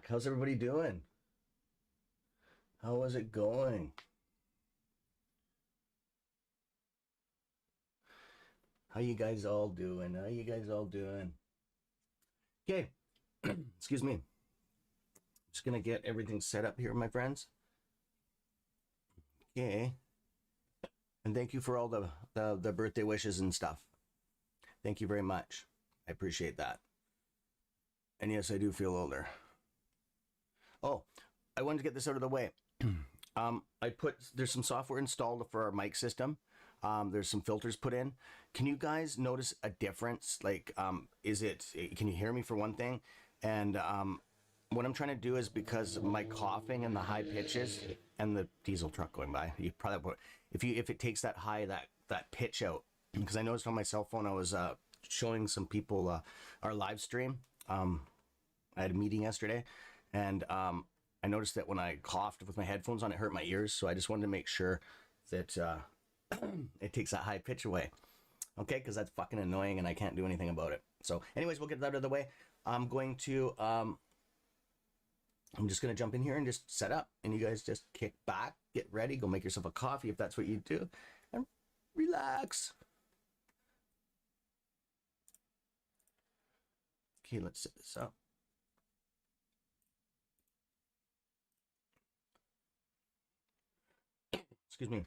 back. How's everybody doing? How was it going? How you guys all doing? How you guys all doing? Okay. Excuse me. Just gonna get everything set up here, my friends. Okay. And thank you for all the birthday wishes and stuff. Thank you very much. I appreciate that. And yes, I do feel older. Oh, I wanted to get this out of the way. There's some software installed for our mic system. There's some filters put in. Can you guys notice a difference? Like, can you hear me for one thing? And what I'm trying to do is, because of my coughing and the high pitches and the diesel truck going by, you probably, if it takes that high, that pitch out, because I noticed on my cell phone, I was showing some people our live stream. I had a meeting yesterday, and I noticed that when I coughed with my headphones on, it hurt my ears. So I just wanted to make sure that it takes that high pitch away. Okay, because that's fucking annoying and I can't do anything about it. So anyways, we'll get that out of the way. I'm just going to jump in here and just set up. And you guys just kick back, get ready, go make yourself a coffee if that's what you do, and relax. Okay, let's set this up. Excuse me.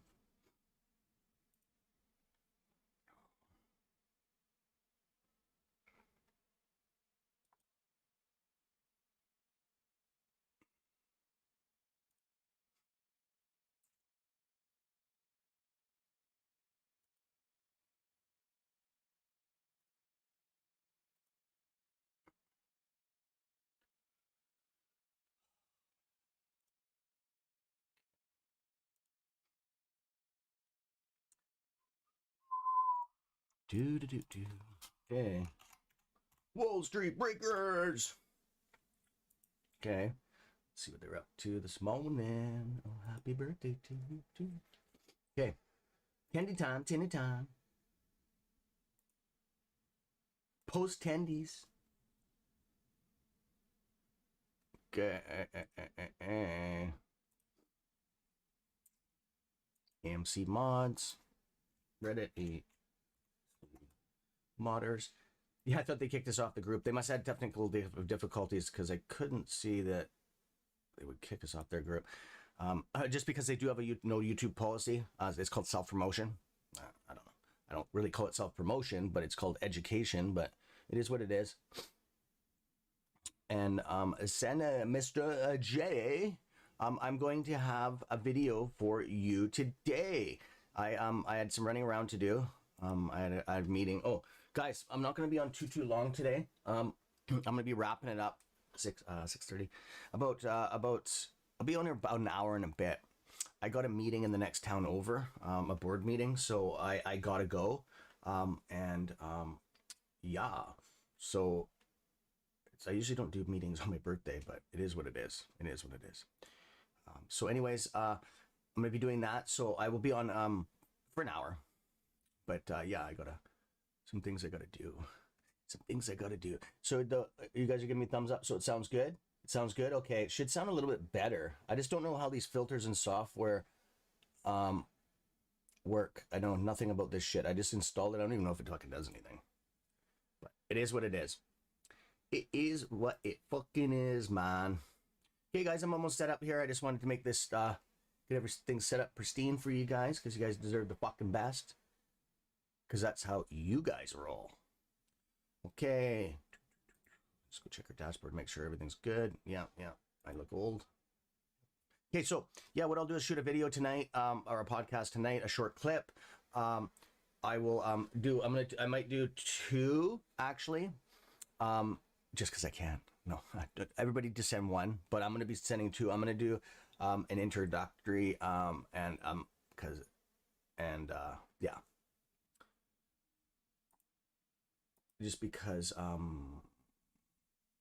Okay. Wall Street Breakers. Okay. Let's see what they're up to this morning. Oh, happy birthday to you too. Okay. Candy time, tinny time. Post tendies. Okay. AMC mods. Reddit 8. Modders. Yeah, I thought they kicked us off the group. They must have had technical difficulties, because I couldn't see that they would kick us off their group. Just because they do have no YouTube policy. It's called self-promotion. I don't know. I don't really call it self-promotion, but it's called education, but it is what it is. And Mr. J, I'm going to have a video for you today. I had some running around to do. I had a meeting. Oh, guys, I'm not going to be on too long today. I'm going to be wrapping it up 6:30. I'll be on here about an hour and a bit. I got a meeting in the next town over, a board meeting, so I gotta go. Yeah. So I usually don't do meetings on my birthday, but it is what it is. It is what it is. So anyways, I'm gonna be doing that. So I will be on for an hour. But yeah, some things I gotta do. Some things I gotta do. So you guys are giving me thumbs up, so it sounds good? It sounds good? Okay, it should sound a little bit better. I just don't know how these filters and software work. I know nothing about this shit. I just installed it. I don't even know if it fucking does anything. But it is what it is. It is what it fucking is, man. Okay, guys, I'm almost set up here. I just wanted to make this, get everything set up pristine for you guys, because you guys deserve the fucking best. Because that's how you guys roll. Okay. Let's go check our dashboard, make sure everything's good. Yeah. I look old. Okay, so yeah, what I'll do is shoot a video tonight, or a podcast tonight, a short clip. I might do 2 actually, just because I can. No, everybody just send 1, but I'm gonna be sending 2. I'm gonna do an introductory yeah. Just because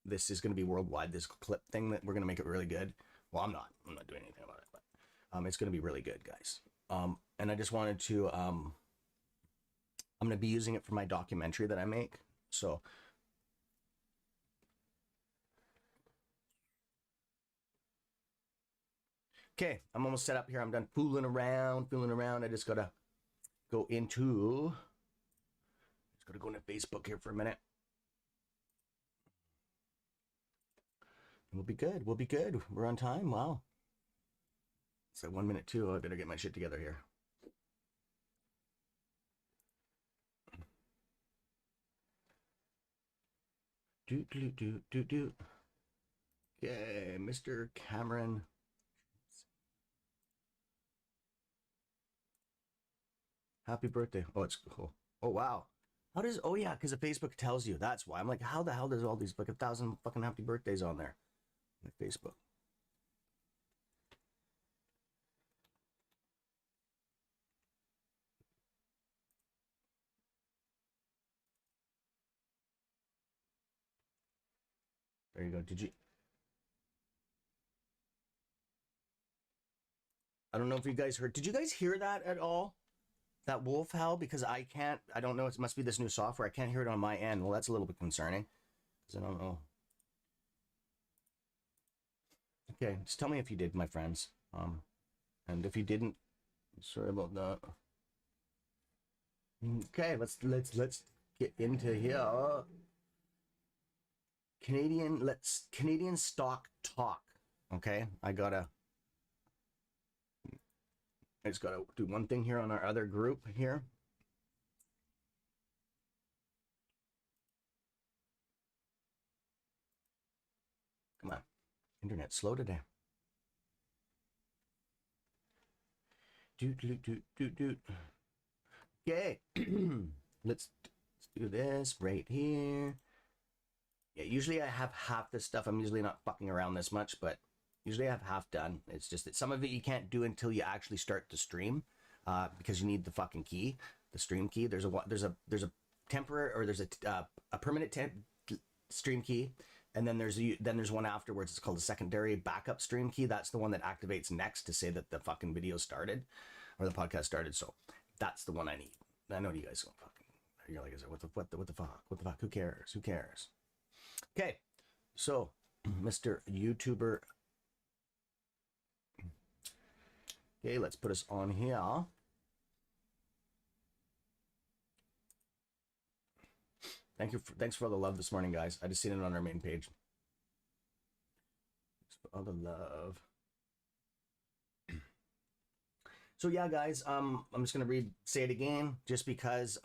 this is going to be worldwide, this clip thing, that we're going to make it really good. Well, I'm not doing anything about it, but it's going to be really good, guys. And I just wanted to, I'm going to be using it for my documentary that I make. So Okay, I'm almost set up here. I'm done fooling around. I just gotta go into. Just gotta go into Facebook here for a minute. We'll be good. We'll be good. We're on time. Wow. It's like 1 minute too. I better get my shit together here. Do. Okay, Mr. Cameron. Happy birthday. Oh, it's cool. Oh, wow. How does, oh yeah, because the Facebook tells you. That's why. I'm like, how the hell does all these, like 1,000 fucking happy birthdays on there? My Facebook. There you go. I don't know if you guys heard. Did you guys hear that at all? That wolf howl? Because I can't, I don't know. It must be this new software. I can't hear it on my end. Well, that's a little bit concerning. Because I don't know. Okay, just tell me if you did, my friends. And if you didn't, sorry about that. Okay, let's get into here. Canadian stock talk. Okay, I just gotta do one thing here on our other group here. Come on, internet slow today. Do. Okay, let's do this right here. Yeah, usually I have half this stuff. I'm usually not fucking around this much, but usually I have half done. It's just that some of it you can't do until you actually start the stream, because you need the fucking key, the stream key. There's a temporary, or there's a permanent stream key, and then there's one afterwards. It's called a secondary backup stream key. That's the one that activates next to say that the fucking video started, or the podcast started. So that's the one I need. I know you guys don't fucking. You're like, what the fuck? Who cares? Okay, so Mr. YouTuber. Okay, let's put us on here. Thanks for all the love this morning, guys. I just seen it on our main page. Thanks for all the love. So yeah, guys, I'm just gonna say it again, just because.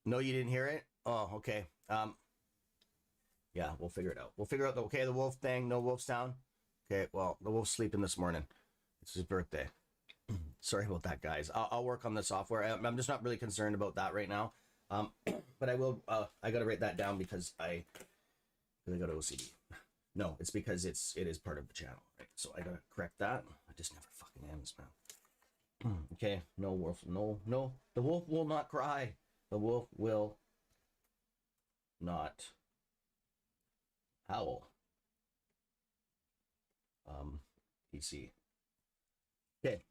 No, you didn't hear it. Oh, okay. Yeah, we'll figure it out. We'll figure out the wolf thing. No wolf sound. Okay, well, the wolf's sleeping this morning. It's his birthday. Sorry about that, guys. I'll work on the software. I'm just not really concerned about that right now. But I will. I gotta write that down because I got OCD. No, it's because it is part of the channel, right? So I gotta correct that. I just never fucking ends, man. Okay, no wolf. No. The wolf will not cry. The wolf will not howl. PC. Okay.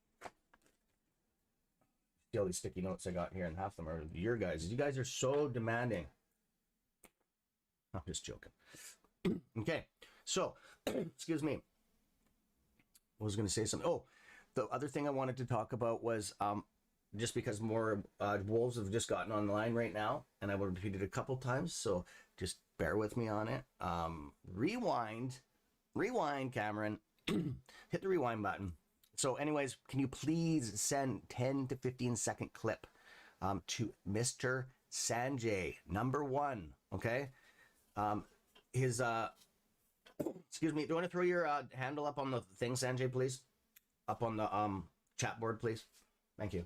See all these sticky notes I got here, and half of them are your guys. You guys are so demanding. I'm just joking. Okay, so excuse me. I was going to say something. Oh, the other thing I wanted to talk about was just because more wolves have just gotten online right now, and I will repeat it a couple times, so just bear with me on it. Rewind, Cameron. Hit the rewind button. So anyways, can you please send 10 to 15 second clip to Mr. Sanjay, #1, okay? His, excuse me, do you want to throw your handle up on the thing, Sanjay, please? Up on the chat board, please. Thank you.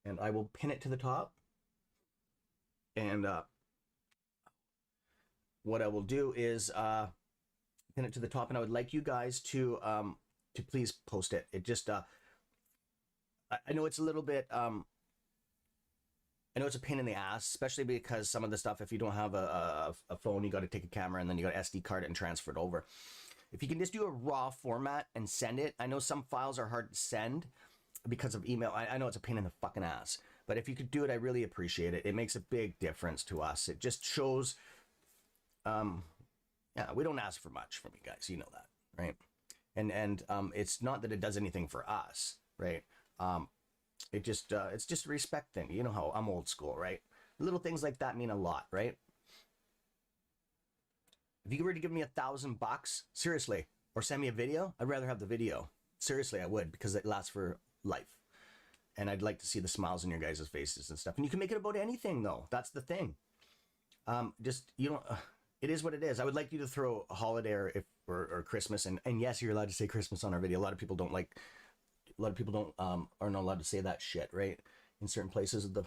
And I will pin it to the top. And what I will do is pin it to the top, and I would like you guys to please post it. It just I know it's a little bit I know it's a pain in the ass, especially because some of the stuff, if you don't have a phone, you got to take a camera and then you got to SD card it and transfer it over. If you can just do a raw format and send it. I know some files are hard to send because of email. I know it's a pain in the fucking ass, but if you could do it, I really appreciate it. It makes a big difference to us. It just shows yeah, we don't ask for much from you guys, you know that, right? and it's not that it does anything for us, right? It just it's just a respect thing. You know how I'm old school, right? Little things like that mean a lot, right? If you were to give me $1,000, seriously, or send me a video, I'd rather have the video. Seriously, I would, because it lasts for life. And I'd like to see the smiles on your guys' faces and stuff. And you can make it about anything, though. That's the thing. Just, you know, it is what it is. I would like you to throw a holiday or Christmas. And yes, you're allowed to say Christmas on our video. A lot of people don't are not allowed to say that shit, right? In certain places of the,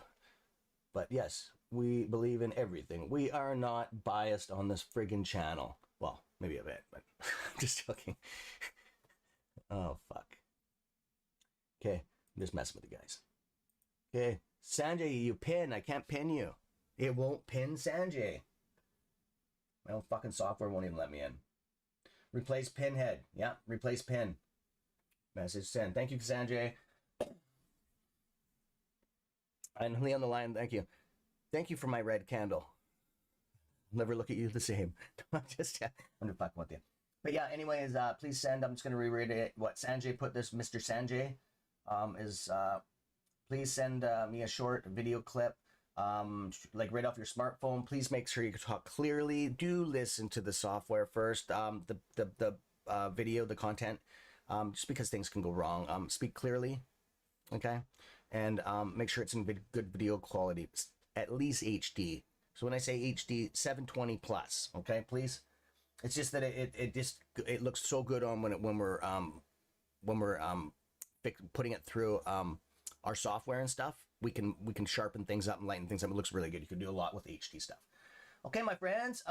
but yes, we believe in everything. We are not biased on this friggin' channel. Well, maybe a bit, but I'm just joking. Oh, fuck. Okay, I'm just messing with you guys. Okay, Sanjay, you pin. I can't pin you. It won't pin Sanjay. My own fucking software won't even let me in. Replace pinhead. Yeah, replace pin. Message sent. Thank you, Sanjay. And Lee on the line, thank you. Thank you for my red candle. I'll never look at you the same. I'm just fucking with you. But yeah, anyways, please send. I'm just going to reread it. What Sanjay put this, Mr. Sanjay, please send me a short video clip, like right off your smartphone. Please make sure you talk clearly. Do listen to the software first, the video, the content. Just because things can go wrong. Speak clearly, okay? And make sure it's in good video quality, at least HD. So when I say HD, 720 plus, okay, please? It's just that it looks so good on when we're putting it through our software and stuff. We can sharpen things up and lighten things up. It looks really good. You can do a lot with HD stuff. Okay, my friends.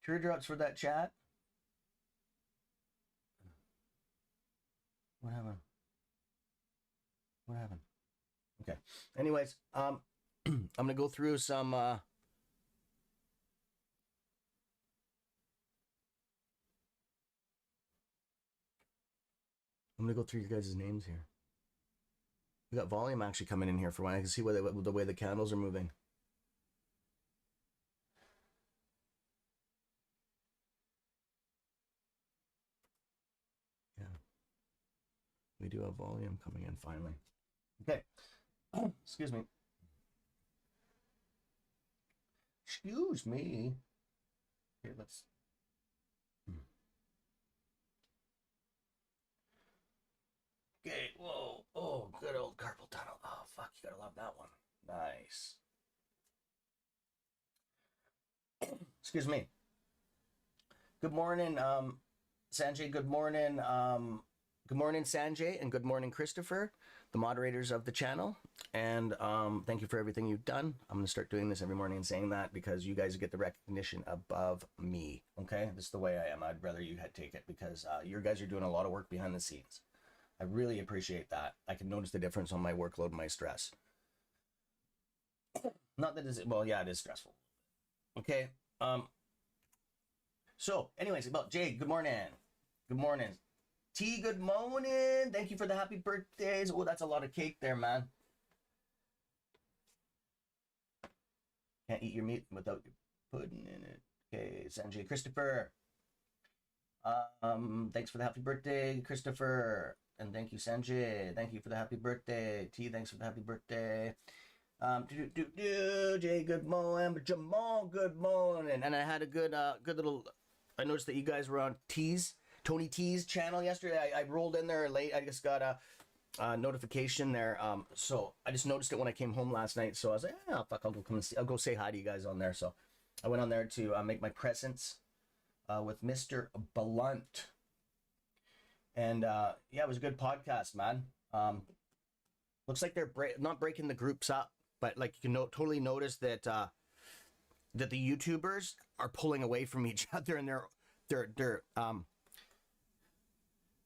Teardrops for that chat. What happened? What happened? Okay. Anyways, I'm gonna go through some. I'm gonna go through your guys' names here. We got volume actually coming in here for one. I can see the way the candles are moving. We do have volume coming in finally. Okay. Excuse me. Excuse me. Here, let's. Okay. Whoa. Oh, good old carpal tunnel. Oh, fuck. You gotta love that one. Nice. Excuse me. Good morning, Sanjay. Good morning. Good morning, Sanjay, and good morning, Christopher, the moderators of the channel. And thank you for everything you've done. I'm going to start doing this every morning and saying that because you guys get the recognition above me, okay? This is the way I am. I'd rather you had take it because you guys are doing a lot of work behind the scenes. I really appreciate that. I can notice the difference on my workload and my stress. Not that it's, well, yeah, it is stressful. Okay. So, anyways, about Jay, good morning. Good morning. T, good morning. Thank you for the happy birthdays. Oh, that's a lot of cake there, man. Can't eat your meat without your pudding in it. Okay, Sanjay, Christopher. Thanks for the happy birthday, Christopher. And thank you, Sanjay. Thank you for the happy birthday. T, thanks for the happy birthday. Jay, good morning. Jamal, good morning. And I had a good little. I noticed that you guys were on Tony T's channel yesterday. I rolled in there late. I just got a notification there. So I just noticed it when I came home last night. So I was like, oh, fuck, I'll go come and see. I'll go say hi to you guys on there. So I went on there to make my presence with Mr. Blunt. And yeah, it was a good podcast, man. Looks like they're not breaking the groups up, but like you can totally notice that that the YouTubers are pulling away from each other, and they're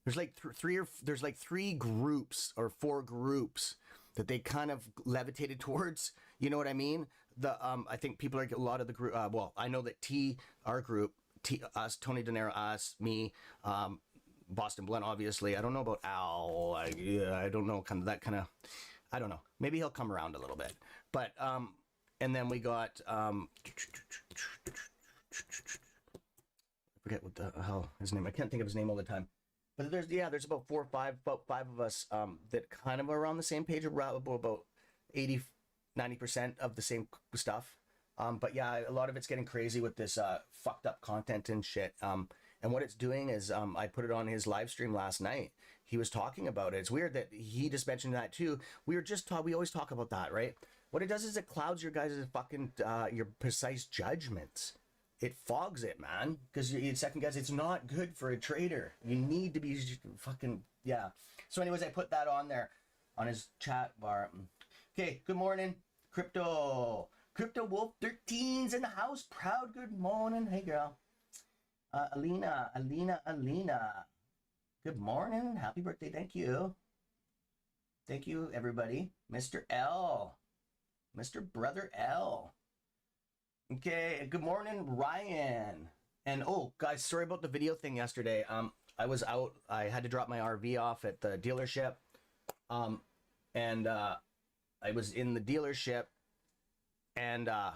there's like there's like 3 groups or 4 groups that they kind of levitated towards. You know what I mean? I think people are a lot of the group. Well, I know that our group, us, Tony De Niro, us, me, Boston Blunt, obviously. I don't know about Al. I don't know, I don't know. Maybe he'll come around a little bit. But and then we got forget what the hell his name. I can't think of his name all the time. But there's about about five of us that kind of are on the same page, about 80, 90% of the same stuff. But yeah, a lot of it's getting crazy with this fucked up content and shit. And what it's doing is I put it on his live stream last night. He was talking about it. It's weird that he just mentioned that too. We always talk about that, right? What it does is it clouds your guys' fucking your precise judgments. It fogs it, man, because you second guess. It's not good for a trader. You need to be fucking, yeah. So anyways, I put that on there on his chat bar. Okay, good morning, Crypto Wolf 13's in the house. Proud good morning. Hey girl. Alina. Good morning. Happy birthday. Thank you. Thank you, everybody. Mr. L. Mr. Brother L. Okay, good morning, Ryan. And oh, guys, sorry about the video thing yesterday. I was out. I had to drop my RV off at the dealership. And I was in the dealership, and I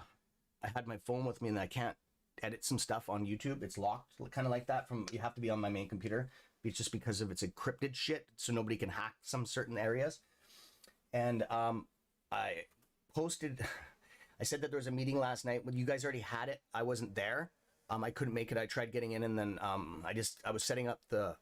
had my phone with me, and I can't edit some stuff on YouTube. It's locked, kind of like that. You have to be on my main computer. It's just because of its encrypted shit, so nobody can hack some certain areas. And I posted. I said that there was a meeting last night. When you guys already had it, I wasn't there. I couldn't make it. I tried getting in, and then I was setting up the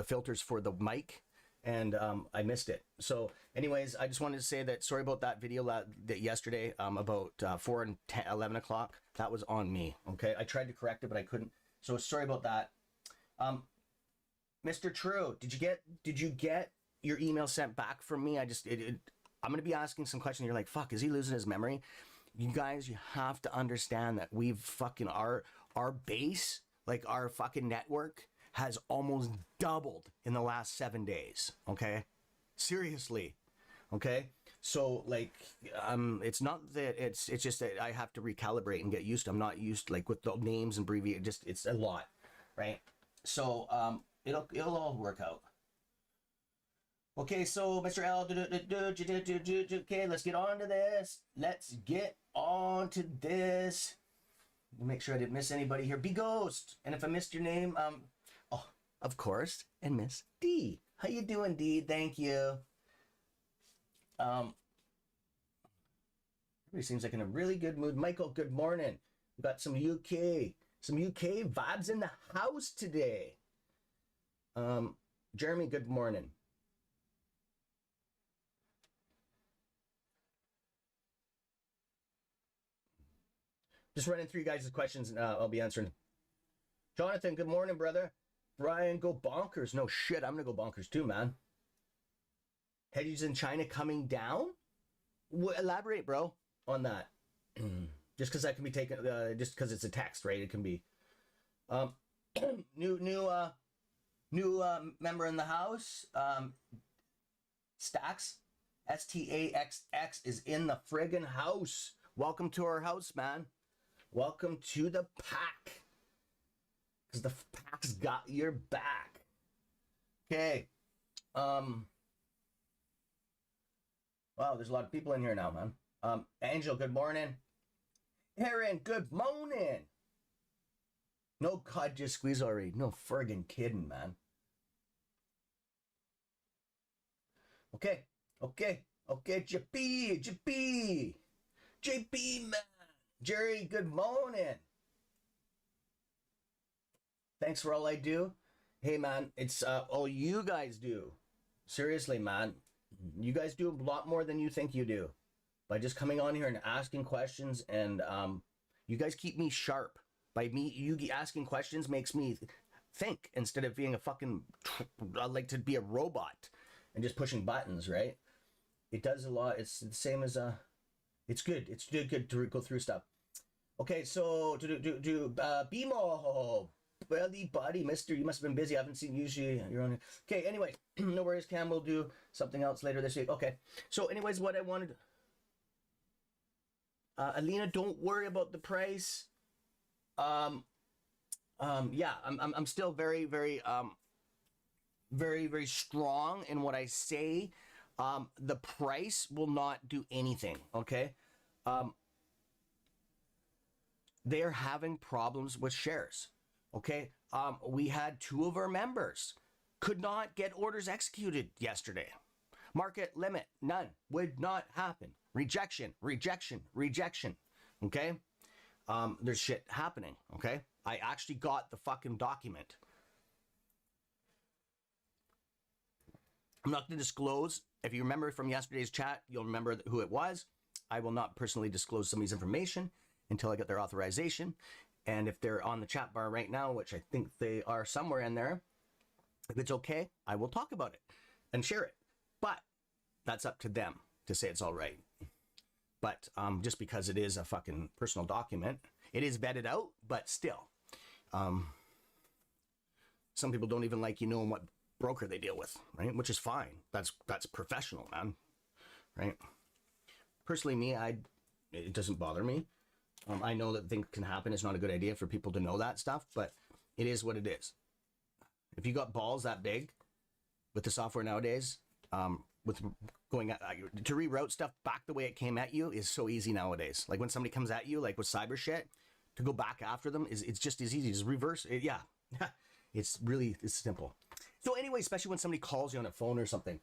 filters for the mic, and I missed it. So anyways, I just wanted to say that sorry about that video that yesterday about 4 and 11 o'clock. That was on me. Okay, I tried to correct it, but I couldn't. So sorry about that. Mr. True, did you get your email sent back from me? I'm going to be asking some questions. You're like, fuck, is he losing his memory? You guys, you have to understand that we've fucking, our base, like our fucking network has almost doubled in the last 7 days. Okay. Seriously. Okay. So like, it's not that it's just that I have to recalibrate and get used to, I'm not used like with the names and abbreviations, it's a lot. Right. So, it'll all work out. Okay, so Mr. L, okay, let's get on to this. Make sure I didn't miss anybody here. Be Ghost, and if I missed your name, oh, of course, and Miss D. How you doing, D? Thank you. Everybody seems like in a really good mood. Michael, good morning. We've got some UK vibes in the house today. Jeremy, good morning. Just running through you guys' questions, and I'll be answering. Jonathan, good morning, brother. Brian, go bonkers. No shit, I'm gonna go bonkers too, man. Hedges in China coming down? Elaborate, bro, on that. Just because that can be taken, just because it's a text, right? It can be. New member in the house. Stacks, STAXX is in the friggin' house. Welcome to our house, man. Welcome to the pack. Because the pack's got your back. Okay. Wow, there's a lot of people in here now, man. Angel, good morning. Herein, good morning. No, God, just squeeze already. No friggin' kidding, man. Okay, JP, man. Jerry, good morning. Thanks for all I do. Hey, man, it's all you guys do. Seriously, man. You guys do a lot more than you think you do. By just coming on here and asking questions, and you guys keep me sharp. You asking questions makes me think instead of being a fucking, I like to be a robot and just pushing buttons, right? It does a lot. It's the same as it's good. It's good to go through stuff. Okay, so BMO, buddy, mister, you must have been busy. I haven't seen you. You're on. Okay, anyway, no worries, Cam. We'll do something else later this week. Okay, so anyways, what I wanted, Alina, don't worry about the price. Yeah, I'm still very, very, very, very strong in what I say. The price will not do anything. Okay. they're having problems with shares. Okay. We had 2 of our members could not get orders executed yesterday. Market limit, none, would not happen. Rejection, rejection, rejection. Okay. There's shit happening. Okay. I actually got the fucking document. I'm not going to disclose. If you remember from yesterday's chat, you'll remember who it was. I will not personally disclose somebody's information until I get their authorization. And if they're on the chat bar right now, which I think they are somewhere in there, if it's okay, I will talk about it and share it. But that's up to them to say it's all right. But just because it is a fucking personal document, it is vetted out, but still. Some people don't even like you knowing what broker they deal with, right? Which is fine. That's professional, man. Right? Personally, me, it doesn't bother me. I know that things can happen. It's not a good idea for people to know that stuff, but it is what it is. If you got balls that big with the software nowadays, with going to reroute stuff back the way it came at you is so easy nowadays. Like when somebody comes at you, like with cyber shit, to go back after them it's just as easy as reverse it. Yeah, it's simple. So anyway, especially when somebody calls you on a phone or something,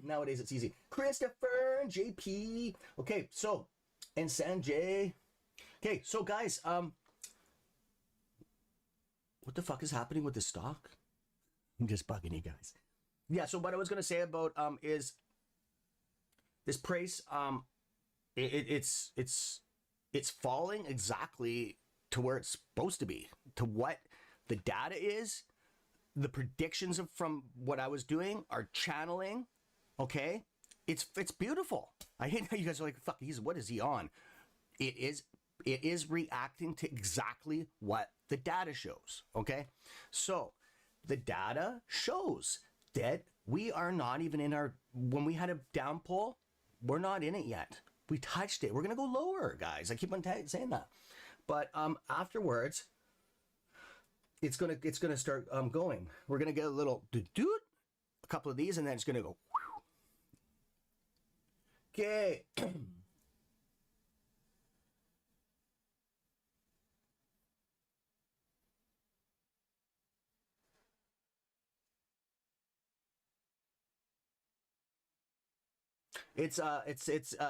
nowadays it's easy. Christopher and JP. Okay, so and Sanjay. Okay, so guys, what the fuck is happening with this stock? I'm just bugging you guys. Yeah, so what I was going to say about is this price, it's falling exactly to where it's supposed to be, to what the data is. The predictions from what I was doing are channeling. Okay, it's beautiful. I hate how you guys are like, fuck, what is he on? It is reacting to exactly what the data shows. Okay, so the data shows that we are not even in when we had a down pull, we're not in it yet. We touched it. We're going to go lower, guys. I keep on saying that. But afterwards, it's going to start going. We're going to get a little a couple of these, and then it's going to go. Okay. It's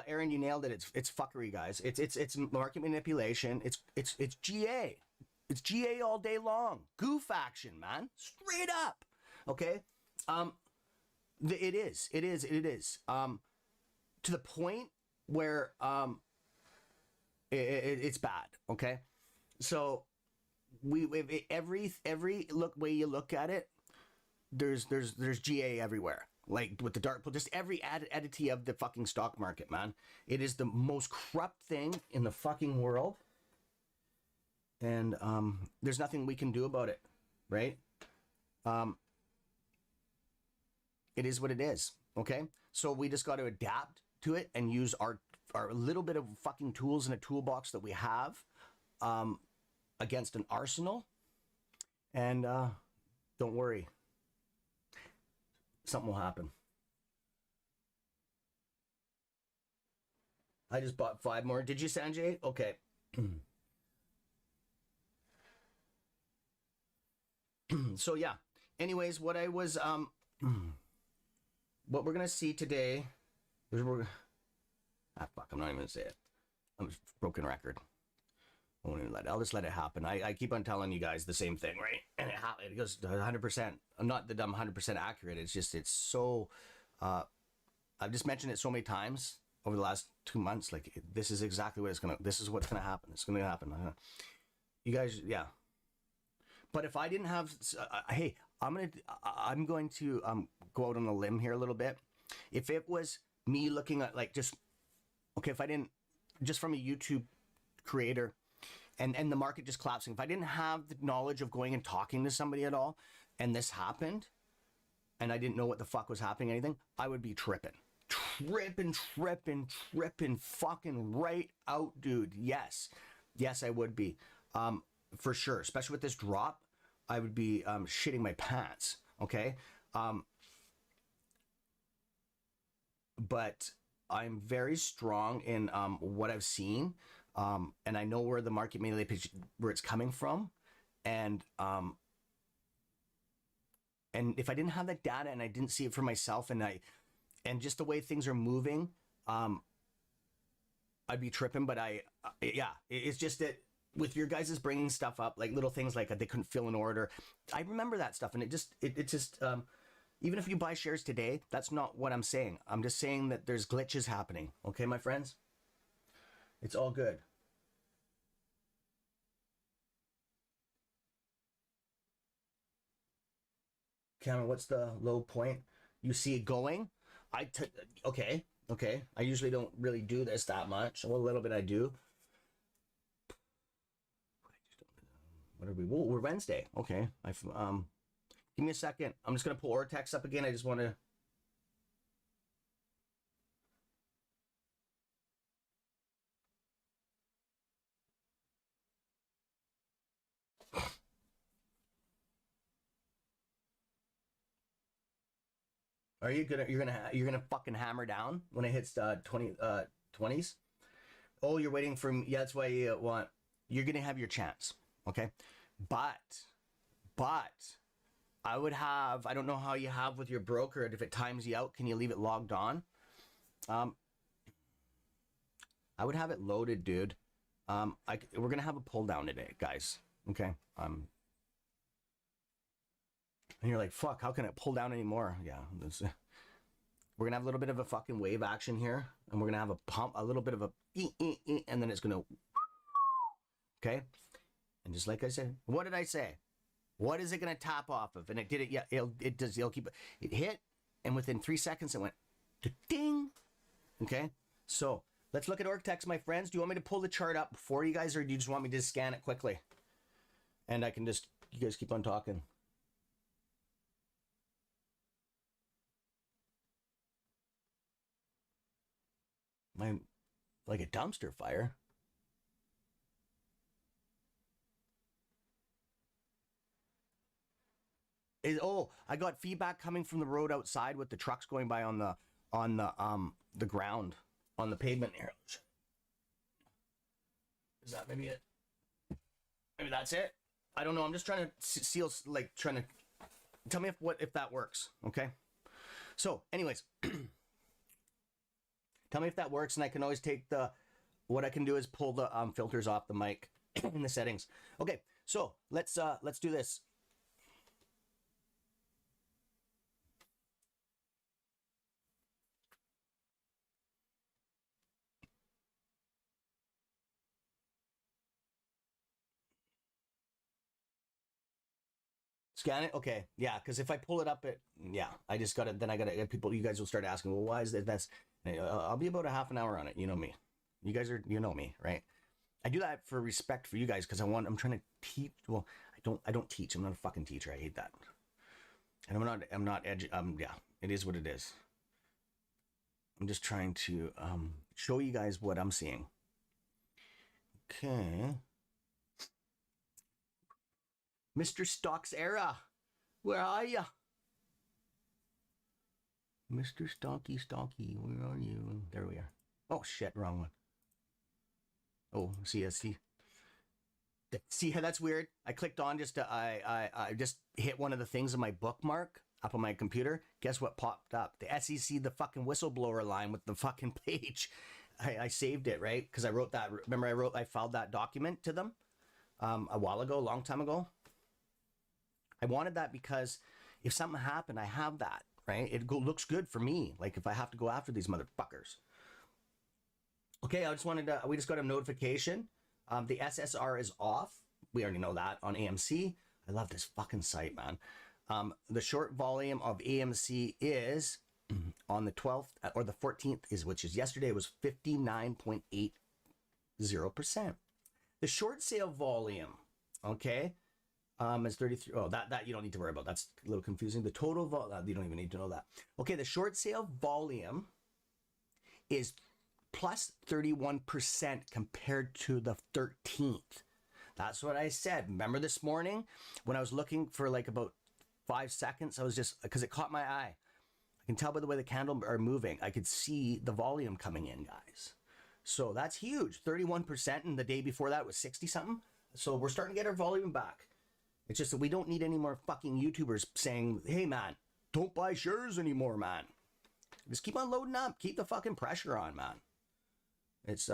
Aaron, you nailed it. It's fuckery, guys. It's market manipulation. It's GA. It's GA all day long. Goof action, man. Straight up. Okay. It is. To the point where it's bad. Okay. So every way you look at it, there's GA everywhere. Like with the dark pool, just every entity of the fucking stock market, man. It is the most corrupt thing in the fucking world. And there's nothing we can do about it, right? It is what it is, okay? So we just got to adapt to it and use our little bit of fucking tools in a toolbox that we have against an arsenal. And don't worry. Something will happen. I just bought 5 more. Did you, Sanjay? Okay. So yeah. Anyways, what I was what we're gonna see today is fuck, I'm not even gonna say it. I'm just broken record. I won't even I'll just let it happen. I keep on telling you guys the same thing, right? And it goes 100%. Not that I'm 100% accurate. It's just, it's so, I've just mentioned it so many times over the last 2 months. Like, this is exactly what this is what's going to happen. It's going to happen. You guys, yeah. But if I didn't have, hey, I'm going to go out on a limb here a little bit. If it was me looking at if I didn't, just from a YouTube creator, and the market just collapsing. If I didn't have the knowledge of going and talking to somebody at all, and this happened, and I didn't know what the fuck was happening, anything, I would be tripping, fucking right out, dude. Yes, I would be, for sure. Especially with this drop, I would be shitting my pants. Okay, but I'm very strong in what I've seen. And I know where the market manipulation, where it's coming from. And if I didn't have that data and I didn't see it for myself, and just the way things are moving, I'd be tripping. But it's just that with your guys' bringing stuff up, like little things like they couldn't fill an order. I remember that stuff, and it just even if you buy shares today, that's not what I'm saying. I'm just saying that there's glitches happening. Okay, my friends? It's all good. Cameron, what's the low point? You see it going? Okay. I usually don't really do this that much. Well, a little bit I do. What are we? Whoa, we're Wednesday. Okay. Give me a second. I'm just gonna pull Ortex up again. I just want to. Are you gonna? You're gonna fucking hammer down when it hits 20s? Oh, you're waiting for me. Yeah, that's why you want. You're gonna have your chance. Okay, but I would have. I don't know how you have with your broker. If it times you out, can you leave it logged on? I would have it loaded, dude. We're gonna have a pull down today, guys. Okay. And you're like, fuck, how can it pull down anymore? Yeah. We're gonna have a little bit of a fucking wave action here, and we're gonna have a pump, a little bit of a, and then it's gonna, okay. And just like I said, what did I say? What is it gonna top off of? And it did it. Yeah, it does. It'll keep it hit, and within 3 seconds it went, ding. Okay. So let's look at Ortex, my friends. Do you want me to pull the chart up for you guys, or do you just want me to scan it quickly? And I can just, you guys keep on talking. Like a dumpster fire. I got feedback coming from the road outside with the trucks going by on the ground, on the pavement here. Is that maybe it? Maybe that's it. I don't know. I'm just trying to seal, like trying to tell me if that works. Okay. So, anyways, tell me if that works, and I can always take what I can do is pull the filters off the mic in the settings. Okay. So let's do this. Scan it? Okay. Yeah, because if I pull it up, I just got to, then I got to, people, you guys will start asking, well, why is that? I'll be about a half an hour on it. You know me. You know me, right? I do that for respect for you guys because I'm trying to teach. Well, I don't teach. I'm not a fucking teacher. I hate that. And I'm not it is what it is. I'm just trying to show you guys what I'm seeing. Okay. Mr. Stocks Era, where are you? Mr. Stocky, where are you? There we are. Oh shit, wrong one. Oh, see. See how that's weird? I clicked on just to, I just hit one of the things in my bookmark up on my computer. Guess what popped up? The SEC, the fucking whistleblower line with the fucking page. I saved it, right? Because I wrote that. Remember, I filed that document to them a while ago, a long time ago. I wanted that because if something happened, I have that, right? It looks good for me. Like if I have to go after these motherfuckers. Okay, we just got a notification. The SSR is off. We already know that on AMC. I love this fucking site, man. The short volume of AMC is on the 12th or the 14th which is yesterday, was 59.80%. The short sale volume, okay, is 33. Oh, that you don't need to worry about. That's a little confusing. The total volume, you don't even need to know that. Okay, the short sale volume is plus 31% compared to the 13th. That's what I said. Remember this morning when I was looking for like about 5 seconds, I was just, because it caught my eye. I can tell by the way the candles are moving. I could see the volume coming in, guys. So that's huge. 31%, and the day before that was 60 something. So we're starting to get our volume back. It's just that we don't need any more fucking YouTubers saying, hey man, don't buy shares anymore, man. Just keep on loading up. Keep the fucking pressure on, man. It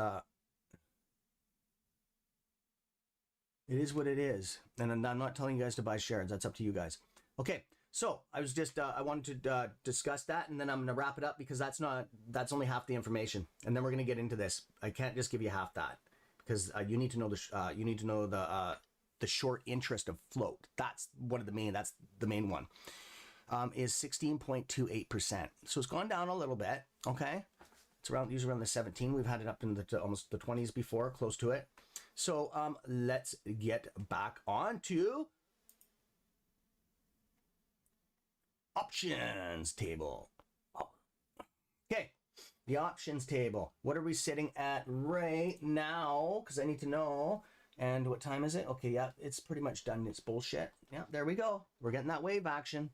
is what it is. And I'm not telling you guys to buy shares. That's up to you guys. Okay. So I was just, I wanted to discuss that, and then I'm going to wrap it up because that's only half the information. And then we're going to get into this. I can't just give you half that because you need to know the short interest of float. That's one of the main, that's the main one, is 16.28%. So it's gone down a little bit. Okay. It's usually around the 17. We've had it up in almost the 20s before, close to it. So let's get back on to options table. Okay, the options table. What are we sitting at right now? Because I need to know. And what time is it? Okay, yeah, it's pretty much done. It's bullshit. Yeah, there we go. We're getting that wave action.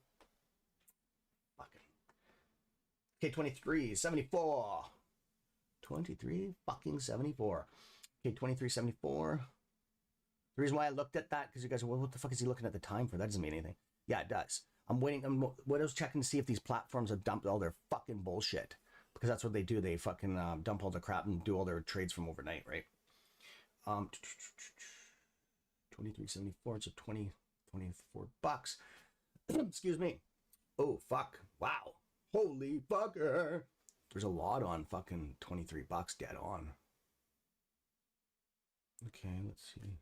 Fucking. Okay, 23.74. 23 fucking 74. Okay, 23.74. The reason why I looked at that, because you guys are, well, what the fuck is he looking at the time for? That doesn't mean anything. Yeah, it does. I'm waiting. What I was checking to see if these platforms have dumped all their fucking bullshit, because that's what they do. They fucking dump all the crap and do all their trades from overnight, right? 23.74. So 24 bucks. Excuse me. Oh fuck! Wow! Holy fucker! There's a lot on fucking 23 bucks dead on. Okay, let's see.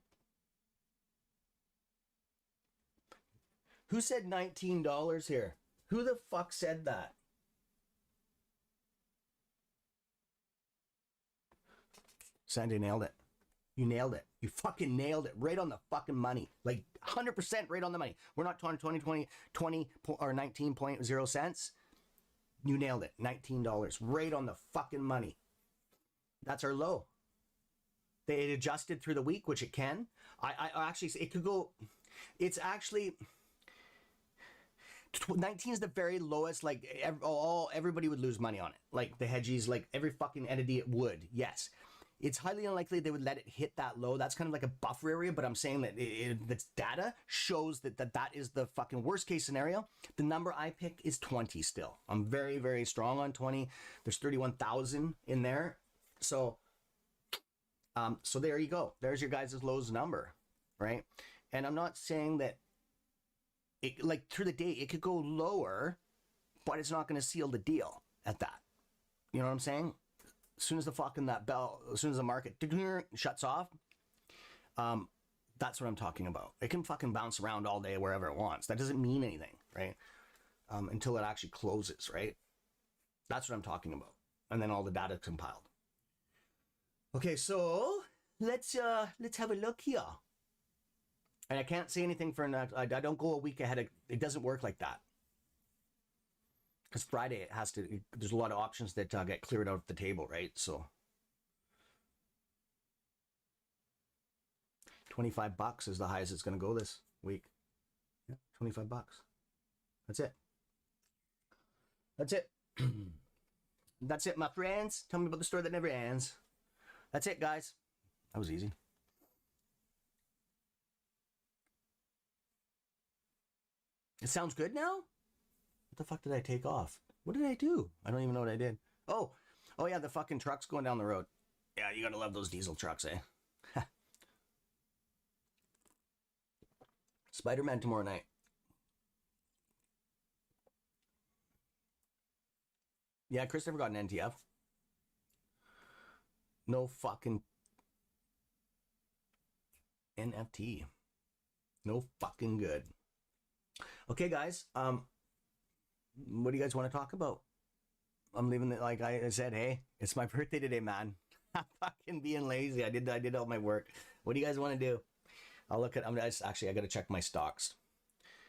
Who said $19 here? Who the fuck said that? Sandy nailed it. You nailed it. You fucking nailed it. Right on the fucking money. Like 100% right on the money. We're not talking 20 or 19.0 cents. You nailed it. $19. Right on the fucking money. That's our low. They adjusted through the week, which it can. I actually, it could go, it's actually, 19 is the very lowest, like everybody would lose money on it. Like the hedgies, like every fucking entity it would, yes. It's highly unlikely they would let it hit that low. That's kind of like a buffer area, but I'm saying that that's data shows that is the fucking worst case scenario. The number I pick is 20 still. I'm very, very strong on 20. There's 31,000 in there. So there you go. There's your guys' lows number, right? And I'm not saying that it, like through the day, it could go lower, but it's not going to seal the deal at that. You know what I'm saying? As soon as the fucking that bell, as soon as the market shuts off, that's what I'm talking about. It can fucking bounce around all day wherever it wants. That doesn't mean anything, right? Until it actually closes, right? That's what I'm talking about. And then all the data compiled. Okay, so let's have a look here. And I can't say anything for next. I don't go a week ahead. It doesn't work like that. Because Friday it has to. There's a lot of options that get cleared out of the table, right? So 25 bucks is the highest it's going to go this week. Yeah, 25 bucks. That's it. That's it. That's it, my friends. Tell me about the story that never ends. That's it, guys. That was easy. It sounds good now? What the fuck did I take off? What did I do? I don't even know what I did. Oh yeah, the fucking truck's going down the road. Yeah, you gotta love those diesel trucks, eh? Spider-Man tomorrow night. Yeah, Chris never got an NTF. No fucking NFT. No fucking good. Okay, guys. What do you guys want to talk about? I'm leaving it, like I said, hey, it's my birthday today, man. I'm fucking being lazy. I did all my work. What do you guys want to do? I'll look at, actually, I got to check my stocks.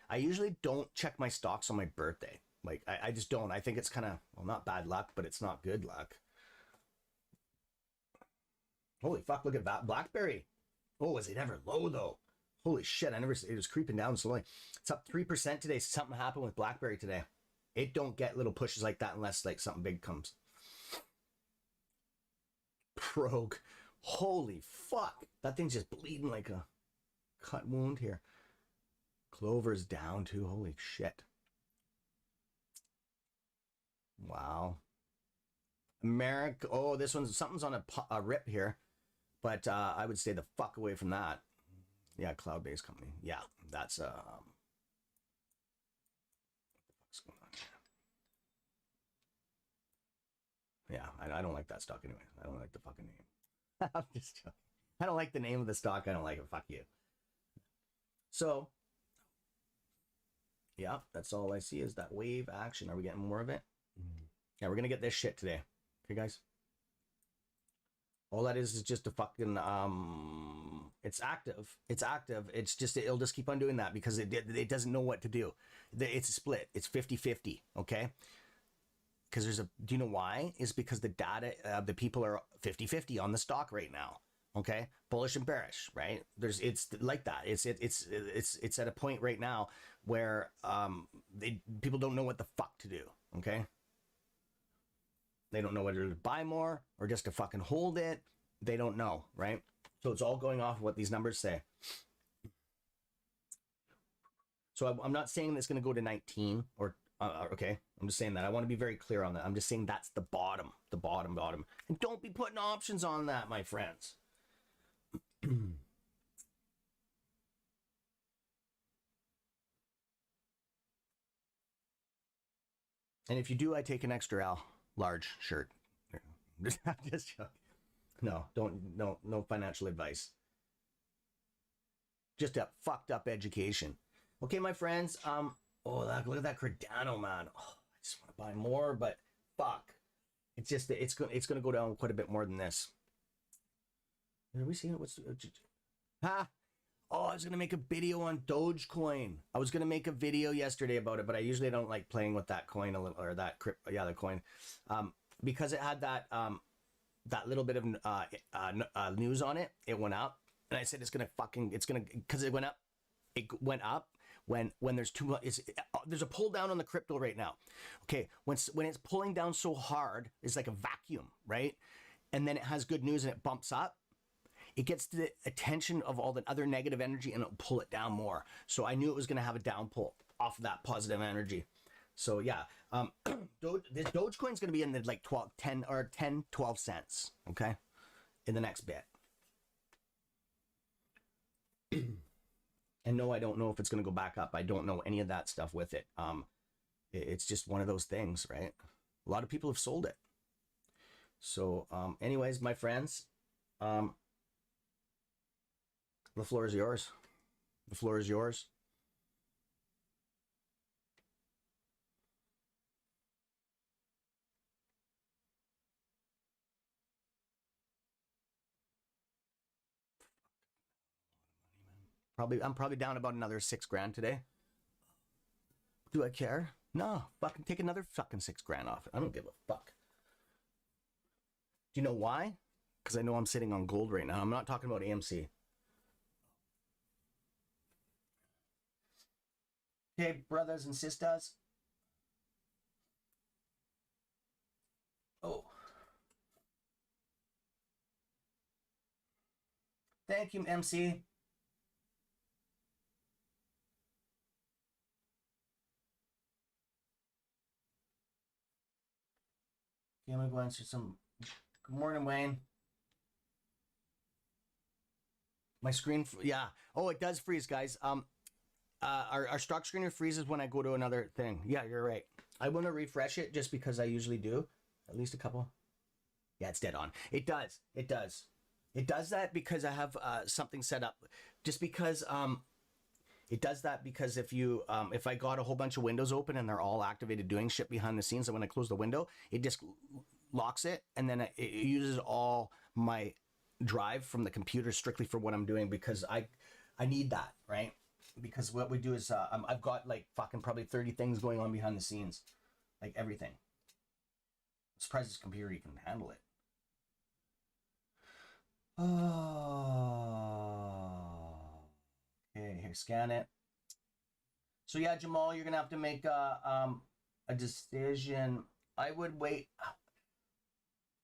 I usually don't check my stocks on my birthday. Like, I just don't. I think it's kind of, well, not bad luck, but it's not good luck. Holy fuck, look at that. BlackBerry. Oh, was it ever low, though? Holy shit, it was creeping down slowly. It's up 3% today. Something happened with BlackBerry today. It don't get little pushes like that unless like something big comes. Brogue. Holy fuck. That thing's just bleeding like a cut wound here. Clover's down too. Holy shit. Wow. America. Oh, this one's something's on a rip here. But I would stay the fuck away from that. Yeah, cloud-based company. Yeah, that's what the fuck's going on here? Yeah, I don't like that stock anyway. I don't like the fucking name. I'm just joking. I don't like the name of the stock. I don't like it. Fuck you. So, yeah, that's all I see is that wave action. Are we getting more of it? Yeah, we're gonna get this shit today. Okay, guys. All that is just a fucking it's active. It's active. It's just it'll just keep on doing that because it doesn't know what to do. It's a split. It's 50-50, okay? Because there's a do you know why? Is because the data the people are 50-50 on the stock right now. Okay? Bullish and bearish, right? It's like that. It's at a point right now where people don't know what the fuck to do, okay? They don't know whether to buy more or just to fucking hold it. They don't know, right? So it's all going off of what these numbers say. So I'm not saying it's going to go to 19 or, okay. I'm just saying that. I want to be very clear on that. I'm just saying that's the bottom. And don't be putting options on that, my friends. And if you do, I take an extra L large shirt. Just joking. No, no financial advice. Just a fucked up education. Okay, my friends. Oh, look at that Cardano, man. Oh, I just want to buy more, but fuck. It's just it's gonna go down quite a bit more than this. Are we seeing it? What's ha? Oh, I was gonna make a video on Dogecoin. I was gonna make a video yesterday about it, but I usually don't like playing with that coin a little or that crypto. Yeah, the coin, because it had that little bit of news on it. It went up, and I said because it went up. It went up when there's too much. There's a pull down on the crypto right now. Okay, when it's pulling down so hard, it's like a vacuum, right? And then it has good news and it bumps up. It gets the attention of all the other negative energy and it'll pull it down more. So I knew it was going to have a down pull off of that positive energy. So yeah, this Dogecoin is going to be in the like 12 cents, okay, in the next bit. And no, I don't know if it's going to go back up. I don't know any of that stuff with it. It's just one of those things, right? A lot of people have sold it. So anyways, my friends, the floor is yours. The floor is yours. I'm probably down about another $6,000 today. Do I care? No, fucking take another fucking $6,000 off it. I don't give a fuck. Do you know why? Because I know I'm sitting on gold right now. I'm not talking about AMC. Okay, brothers and sisters. Oh. Thank you, MC. Okay, I'm gonna go answer some. Good morning, Wayne. My screen, yeah. Oh, it does freeze, guys. Our stock screener freezes when I go to another thing. Yeah, you're right. I want to refresh it just because I usually do. At least a couple. Yeah, it's dead on. It does. It does. It does that because I have something set up. Just because it does that because if I got a whole bunch of windows open and they're all activated doing shit behind the scenes, and when I close the window, it just locks it, and then it uses all my drive from the computer strictly for what I'm doing because I need that, right? Because what we do is I've got like fucking probably 30 things going on behind the scenes, like everything. I'm surprised this computer can handle it. Oh, okay. Here, scan it. So yeah, Jamal, you're gonna have to make a decision. I would wait.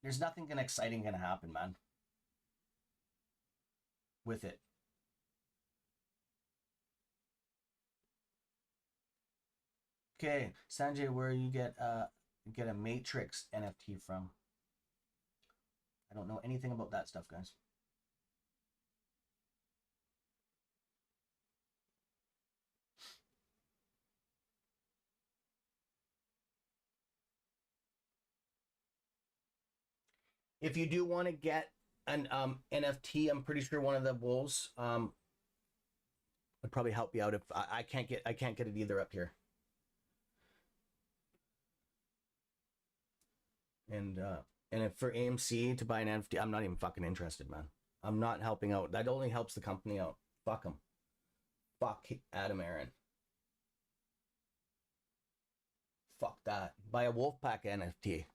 There's nothing exciting gonna happen, man. With it. Okay, Sanjay, where you get a Matrix NFT from? I don't know anything about that stuff, guys. If you do want to get an NFT, I'm pretty sure one of the wolves would probably help you out. If I can't get it either up here. And if for AMC to buy an NFT, I'm not even fucking interested, man. I'm not helping out. That only helps the company out. Fuck them. Fuck Adam Aaron. Fuck that. Buy a Wolfpack NFT.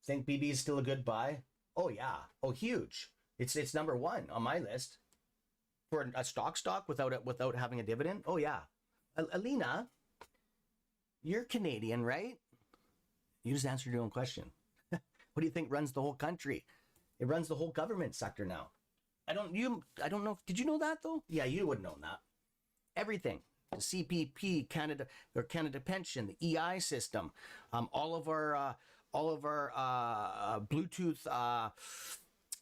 Think BB is still a good buy? Oh yeah. Oh, huge. It's number one on my list for a stock without having a dividend. Oh yeah. Alina, you're Canadian, right? You just answered your own question. What do you think runs the whole country? It runs the whole government sector now. I don't know. Did you know that though? Yeah, you would know that. Everything. The CPP, Canada Pension, the EI system, all of our Bluetooth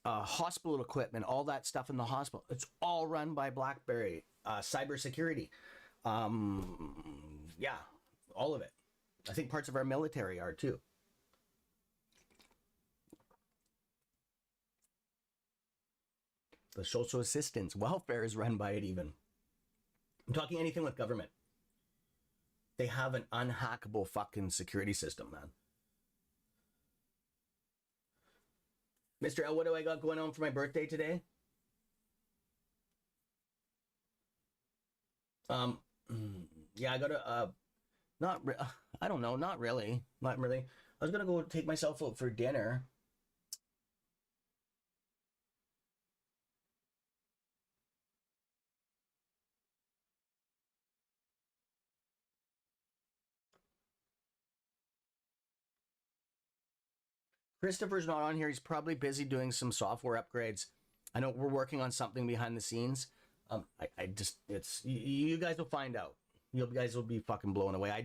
hospital equipment, all that stuff in the hospital. It's all run by BlackBerry. Cybersecurity. Yeah, all of it. I think parts of our military are too. The social assistance, welfare is run by it even. I'm talking anything with government. They have an unhackable fucking security system, man. Mr. L, what do I got going on for my birthday today? Yeah, I got to, I don't know, not really. I was going to go take myself out for dinner. Christopher's not on here. He's probably busy doing some software upgrades. I know we're working on something behind the scenes. You guys will find out. You guys will be fucking blown away. I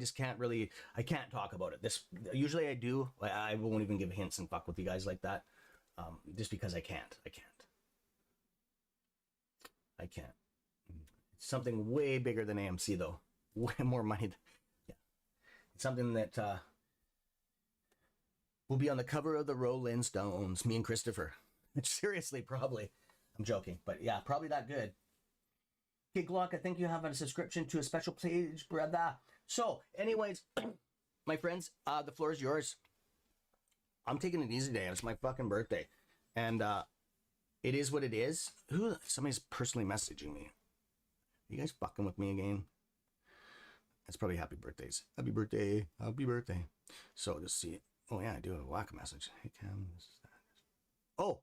can't talk about it. Usually I do. I won't even give hints and fuck with you guys like that. Just because I can't. It's something way bigger than AMC though. Way more money. Yeah. It's something that will be on the cover of the Rolling Stones, me and Christopher. Seriously, probably. I'm joking, but yeah, probably that good. Okay, Glock, I think you have a subscription to a special page, brother. So, anyways, my friends, the floor is yours. I'm taking it easy today. It's my fucking birthday. And it is what it is. Somebody's personally messaging me. Are you guys fucking with me again? It's probably happy birthdays. Happy birthday. Happy birthday. So, just see it. Oh, yeah, I do have a whack message. Hey, Cam, this is that. Oh!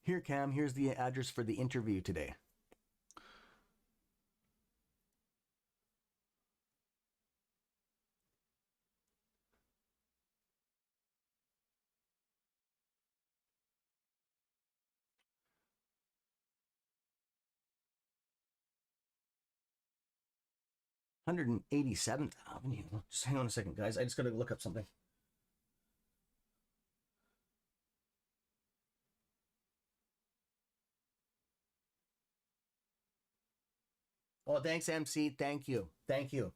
Here, Cam, here's the address for the interview today. $187th Avenue. Just hang on a second, guys. I just got to look up something. Oh, thanks, MC. Thank you. Thank you.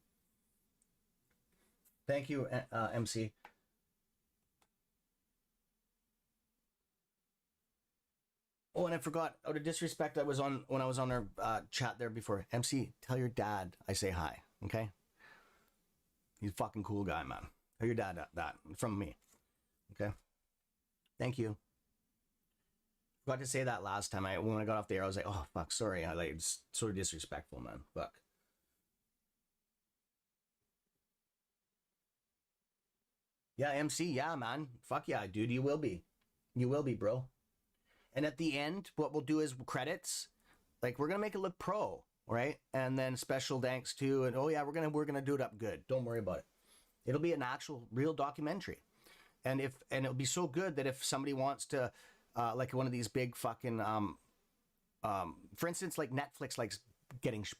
Thank you, MC. Oh, and I forgot. Out of disrespect, when I was on our chat there before. MC, tell your dad I say hi. Okay. He's a fucking cool guy, man. Tell your dad that from me. Okay. Thank you. Forgot to say that last time. When I got off the air, I was like, oh fuck, sorry. It's sort of disrespectful, man. Fuck. Yeah, MC. Yeah, man. Fuck yeah, dude. You will be. You will be, bro. And at the end, what we'll do is credits. Like we're gonna make it look pro, right? And then special thanks to, and oh yeah, we're gonna do it up good. Don't worry about it. It'll be an actual real documentary. And it'll be so good that if somebody wants to, like one of these big fucking, for instance, like Netflix likes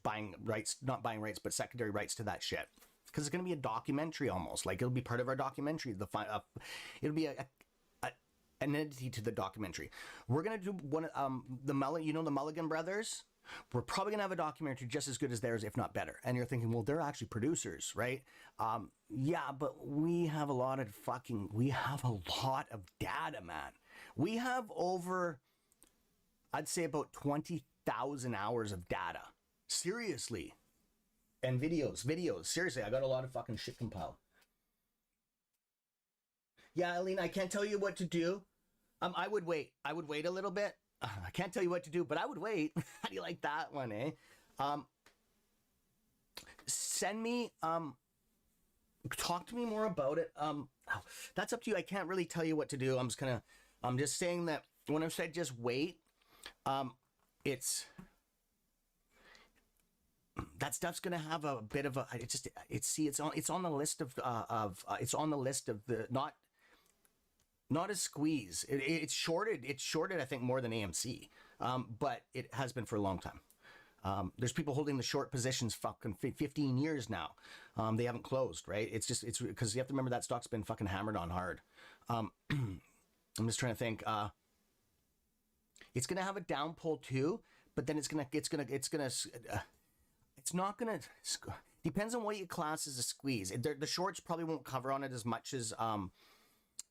buying rights, not buying rights, but secondary rights to that shit. Because it's going to be a documentary almost. Like it'll be part of our documentary. It'll be an entity to the documentary. We're going to do one, the Mulligan brothers. We're probably going to have a documentary just as good as theirs, if not better. And you're thinking, well, they're actually producers, right? Yeah, but we have a lot of data, man. We have over, I'd say about 20,000 hours of data. Seriously. And videos. Seriously, I got a lot of fucking shit compiled. Yeah, Eileen, I can't tell you what to do. I would wait. I would wait a little bit. I can't tell you what to do, but I would wait. How do you like that one, eh? Send me, talk to me more about it. That's up to you. I can't really tell you what to do. I'm just saying that when I said just wait, that stuff's gonna have a bit of a. It's on the list of the not a squeeze. It's shorted. It's shorted. I think more than AMC, but it has been for a long time. There's people holding the short positions fucking 15 years now. They haven't closed, right? It's because you have to remember that stock's been fucking hammered on hard. I'm just trying to think. It's gonna have a down pull too, but then it's not gonna. Depends on what you class as a squeeze. The shorts probably won't cover on it as much as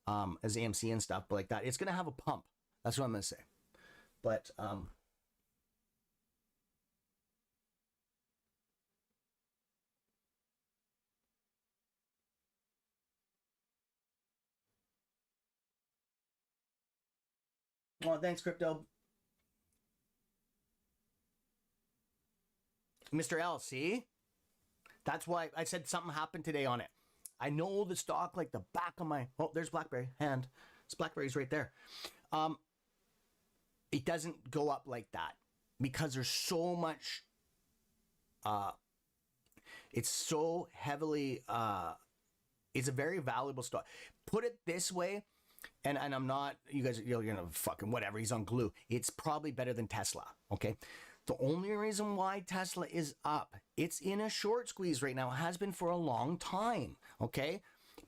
AMC and stuff, but like that, it's gonna have a pump. That's what I'm gonna say. But well, thanks, crypto. Mr. L, see? That's why I said something happened today on it. I know the stock like the back of my... Oh, there's BlackBerry. Hand. It's BlackBerry's right there. It doesn't go up like that because there's so much... it's so heavily... it's a very valuable stock. Put it this way, and I'm not... You guys, you're gonna fucking whatever. He's on glue. It's probably better than Tesla, okay? The only reason why Tesla is up, it's in a short squeeze right now. It has been for a long time, okay?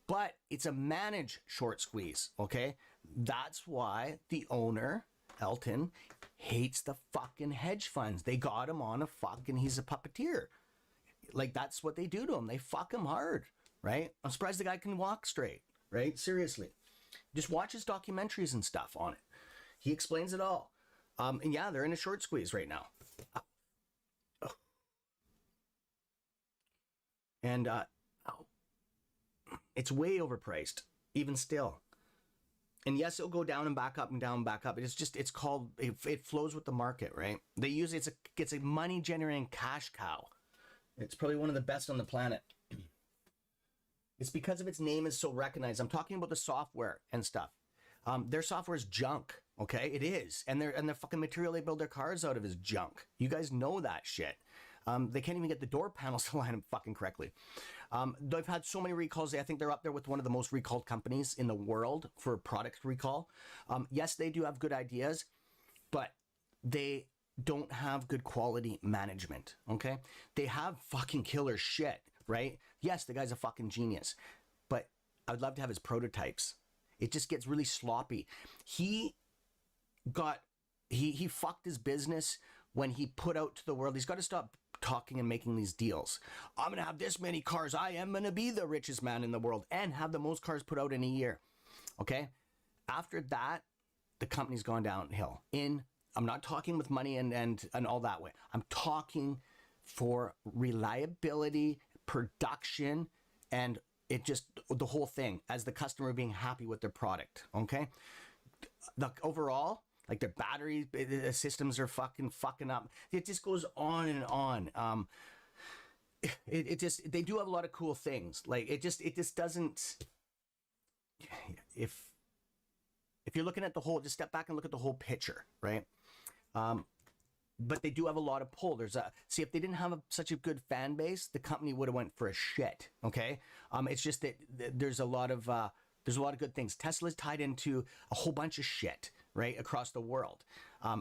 But it's a managed short squeeze, okay? That's why the owner, Elton, hates the fucking hedge funds. They got him on a fucking, he's a puppeteer. Like, that's what they do to him. They fuck him hard, right? I'm surprised the guy can walk straight, right? Seriously. Just watch his documentaries and stuff on it. He explains it all. And yeah, they're in a short squeeze right now. And it's way overpriced, even still. And yes, it'll go down and back up and down and back up. It's called, it flows with the market, right? They use it's a money generating cash cow. It's probably one of the best on the planet. It's because of its name is so recognized. I'm talking about the software and stuff. Their software is junk, okay? It is. And the fucking material they build their cars out of is junk. You guys know that shit. They can't even get the door panels to line up fucking correctly. They've had so many recalls. I think they're up there with one of the most recalled companies in the world for product recall. Yes, they do have good ideas, but they don't have good quality management, okay? They have fucking killer shit, right? Yes, the guy's a fucking genius, but I'd love to have his prototypes. It just gets really sloppy. He fucked his business when he put out to the world. He's got to stop talking and making these deals. I'm going to have this many cars. I am going to be the richest man in the world and have the most cars put out in a year. Okay? After that, the company's gone downhill. I'm not talking with money and all that way. I'm talking for reliability, production, and it just, the whole thing, as the customer being happy with their product, okay? Overall, like their battery systems are fucking up. It just goes on and on. They do have a lot of cool things. Like it just doesn't, if you're looking at the whole, just step back and look at the whole picture, right? but they do have a lot of pull. See, if they didn't have such a good fan base, the company would have went for a shit. Okay, it's just that there's a lot of good things. Tesla's tied into a whole bunch of shit right across the world.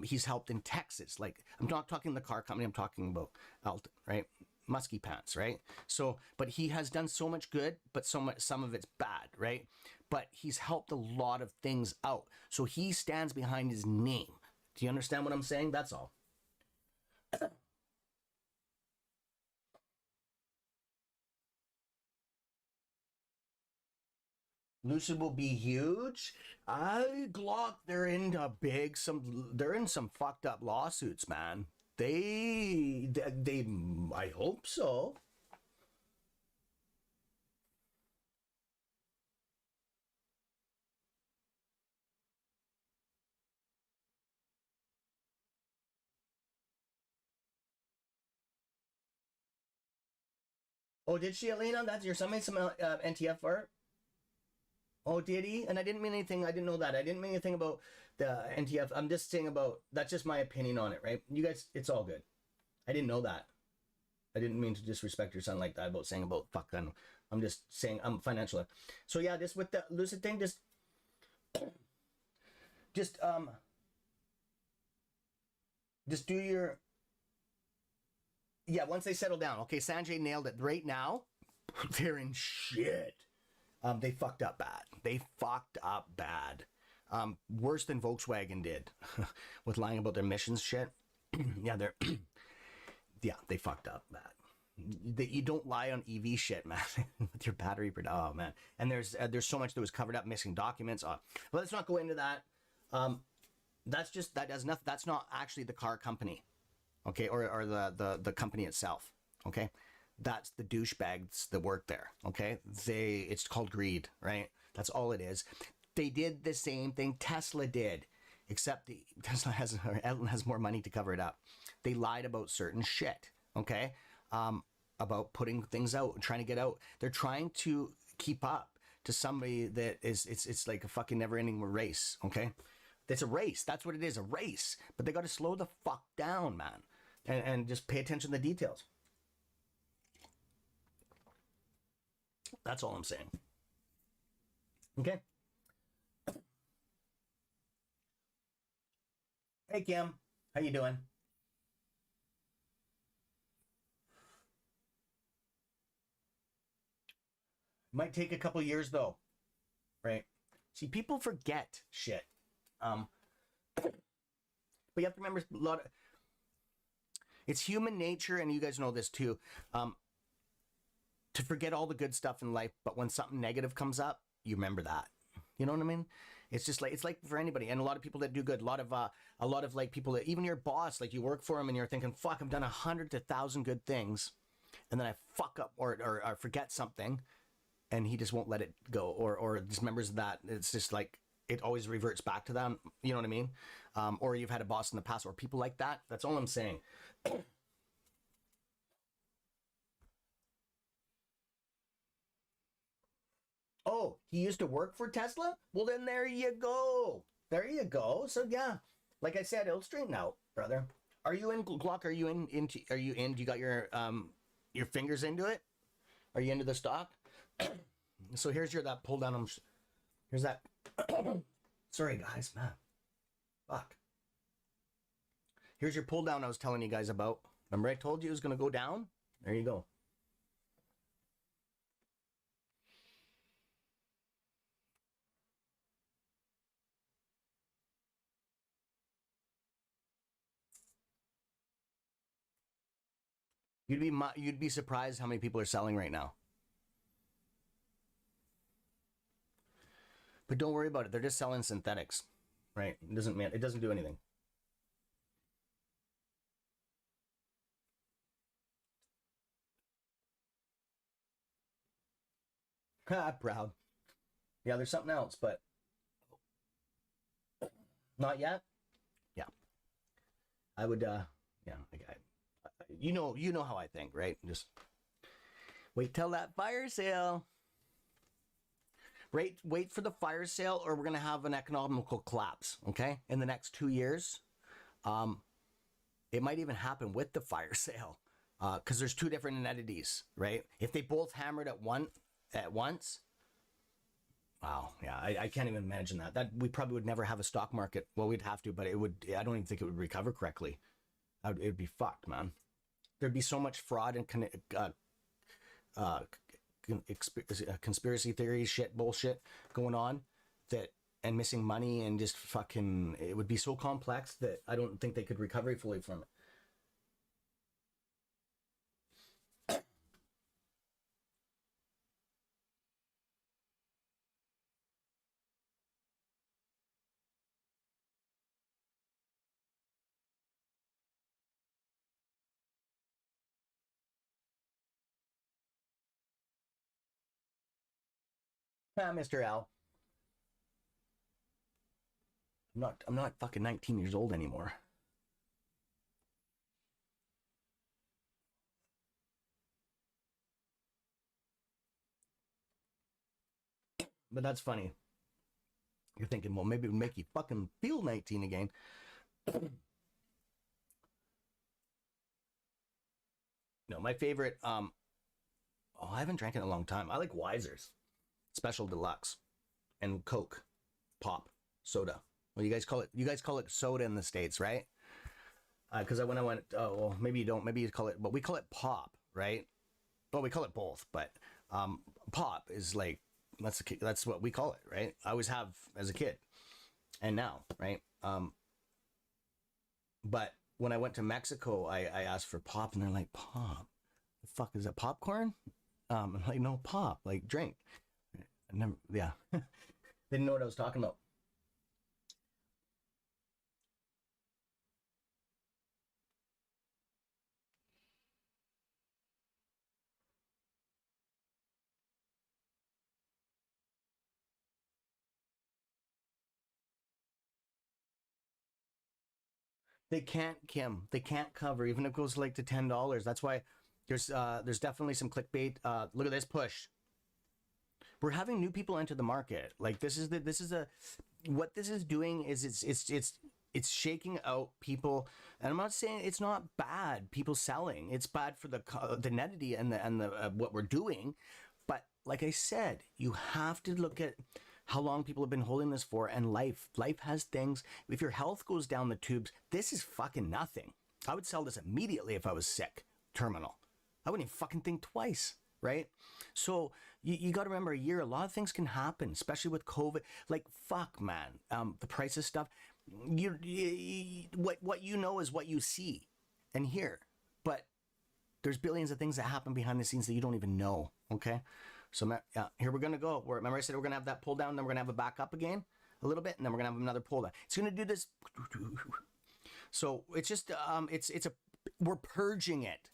He's helped in Texas. Like, I'm not talking the car company. I'm talking about Alton, right? Musky pants, right? So, but he has done so much good, but some of it's bad, right? But he's helped a lot of things out. So he stands behind his name. Do you understand what I'm saying? That's all. Lucid will be huge. Glock, they're in some fucked up lawsuits, man. They I hope so. Oh, did she, Elena? That's your somebody some NTF art? Oh, did he? And I didn't mean anything. I didn't know that. I didn't mean anything about the NTF. I'm just saying about that's just my opinion on it, right? You guys, it's all good. I didn't know that. I didn't mean to disrespect your son like that about saying about fuck. I'm just saying I'm financial. So yeah, just with the lucid thing, just just do your once they settle down. Okay, Sanjay nailed it. Right now, they're in shit. They fucked up bad. They fucked up bad. Worse than Volkswagen did with lying about their emissions shit. Yeah, they fucked up bad. You don't lie on EV shit, man. With your battery, oh man. And there's so much that was covered up, missing documents. But let's not go into that. That does nothing. That's not actually the car company, okay, or the company itself, okay. That's the douchebags that work there, okay. It's called greed, right? That's all it is. They did the same thing Tesla did, except Elon has more money to cover it up. They lied about certain shit, okay. About putting things out and trying to get out. They're trying to keep up to somebody that it's like a fucking never-ending race, okay? It's a race. That's what it is, a race. But they got to slow the fuck down, man, and just pay attention to the details. That's all I'm saying. Okay. Hey Kim, how you doing? Might take a couple years though, right? See, people forget shit. But you have to remember it's human nature, and you guys know this too, to forget all the good stuff in life. But when something negative comes up, you remember that. You know what I mean? It's like for anybody, and a lot of people that do good. A lot of like people that even your boss, like you work for him, and you're thinking, "Fuck, I've done 100 to 1,000 good things," and then I fuck up or forget something, and he just won't let it go, or just members of that. It's just like it always reverts back to them. You know what I mean? Or you've had a boss in the past, or people like that. That's all I'm saying. Oh, he used to work for Tesla? Well, then there you go. There you go. So yeah, like I said, it'll straighten out, brother. Are you in Glock? Are you into? Are you in? Do you got your fingers into it? Are you into the stock? So here's that pull down. Here's that. Sorry, guys, man. Fuck. Here's your pull down I was telling you guys about. Remember I told you it was going to go down? There you go. You'd be surprised how many people are selling right now. But don't worry about it. They're just selling synthetics, right? It doesn't do anything. Proud. Yeah, there's something else, but not yet. Yeah, I would. Yeah, you know how I think, right? Just wait till that fire sale. Wait for the fire sale, or we're gonna have an economical collapse. Okay, in the next 2 years, It might even happen with the fire sale, because there's two different entities, right? If they both hammered at once, wow, yeah, I can't even imagine that. That we probably would never have a stock market. Well, we'd have to, but it would. I don't even think it would recover correctly. It would be fucked, man. There'd be so much fraud and conspiracy theories, shit, bullshit going on that, and missing money, and just fucking, it would be so complex that I don't think they could recover fully from it. Ah, Mr. Al, I'm not fucking 19 years old anymore. But that's funny. You're thinking, well, maybe it would make you fucking feel 19 again. No, my favorite, oh, I haven't drank in a long time. I like Wiser's Special Deluxe and Coke, pop, soda. Well, you guys call it soda in the States, right? Because when I went, oh, well, maybe you don't, maybe you call it, but we call it pop, right? Well, we call it both, but pop is like, that's what we call it, right? I always have as a kid and now, right? But when I went to Mexico, I asked for pop, and they're like, pop? The fuck is that, popcorn? I'm like, no, pop, like drink. I never, yeah. They didn't know what I was talking about. They can't, Kim. They can't cover, even if it goes like to $10. That's why there's definitely some clickbait. Look at this push. We're having new people enter the market. Like this is a what this is doing is it's shaking out people. And I'm not saying it's not bad, people selling. It's bad for the entity and the what we're doing. But like I said, you have to look at how long people have been holding this for, and life has things. If your health goes down the tubes, this is fucking nothing. I would sell this immediately if I was sick, terminal. I wouldn't even fucking think twice, right? So you got to remember, a year, a lot of things can happen, especially with COVID. Like, fuck, man, the price of stuff. What you know is what you see and hear, but there's billions of things that happen behind the scenes that you don't even know. Okay, so here we're gonna go. Remember I said we're gonna have that pull down, then we're gonna have it back up again a little bit, and then we're gonna have another pull down. It's gonna do this. So it's just we're purging it.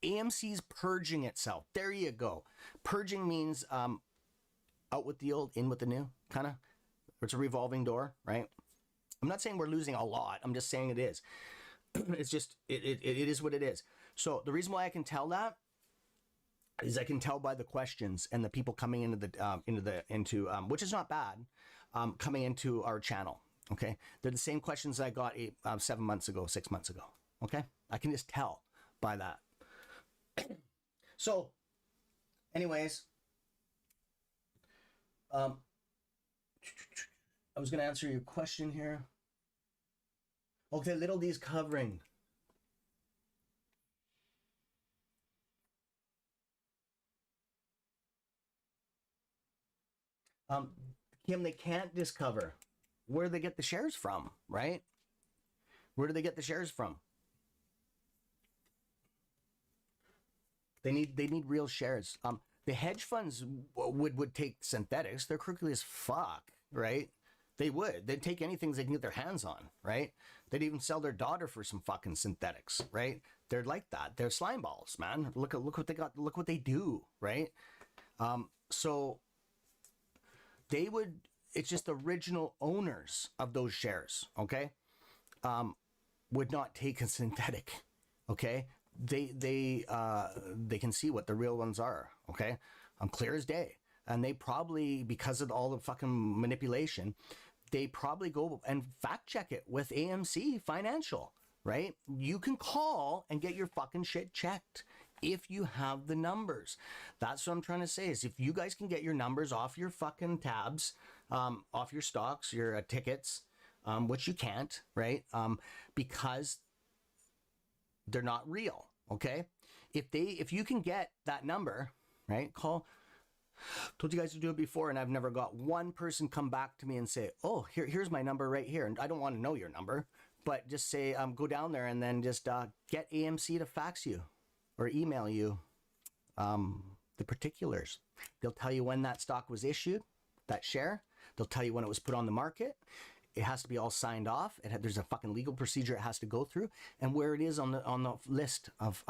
AMC's purging itself. There you go. Purging means out with the old, in with the new, kind of. It's a revolving door, right? I'm not saying we're losing a lot. I'm just saying it is. It's just it is what it is. So the reason why I can tell that is I can tell by the questions and the people coming into which is not bad, coming into our channel. Okay, they're the same questions I got 7 months ago, 6 months ago. Okay, I can just tell by that. So, anyways, I was going to answer your question here. Okay, little D's covering. Kim, they can't discover. Where do they get the shares from, right? Where do they get the shares from? They need real shares. The hedge funds would take synthetics. They're crooked as fuck, right? They would. They'd take anything they can get their hands on, right? They'd even sell their daughter for some fucking synthetics, right? They're like that. They're slime balls, man. Look what they got. Look what they do, right? So they would. It's just the original owners of those shares, okay? Would not take a synthetic, okay? They can see what the real ones are, okay? Clear as day. And they probably, because of all the fucking manipulation, they probably go and fact check it with AMC Financial, right? You can call and get your fucking shit checked if you have the numbers. That's what I'm trying to say, is if you guys can get your numbers off your fucking tabs, off your stocks, your tickets, which you can't, right? Because they're not real, okay? If you can get that number, right? Call. Told you guys to do it before, and I've never got one person come back to me and say, oh, here's my number right here. And I don't want to know your number, but just say, go down there and then just get AMC to fax you or email you the particulars. They'll tell you when that stock was issued, that share. They'll tell you when it was put on the market. It has to be all signed off. There's a fucking legal procedure it has to go through, and where it is on the list of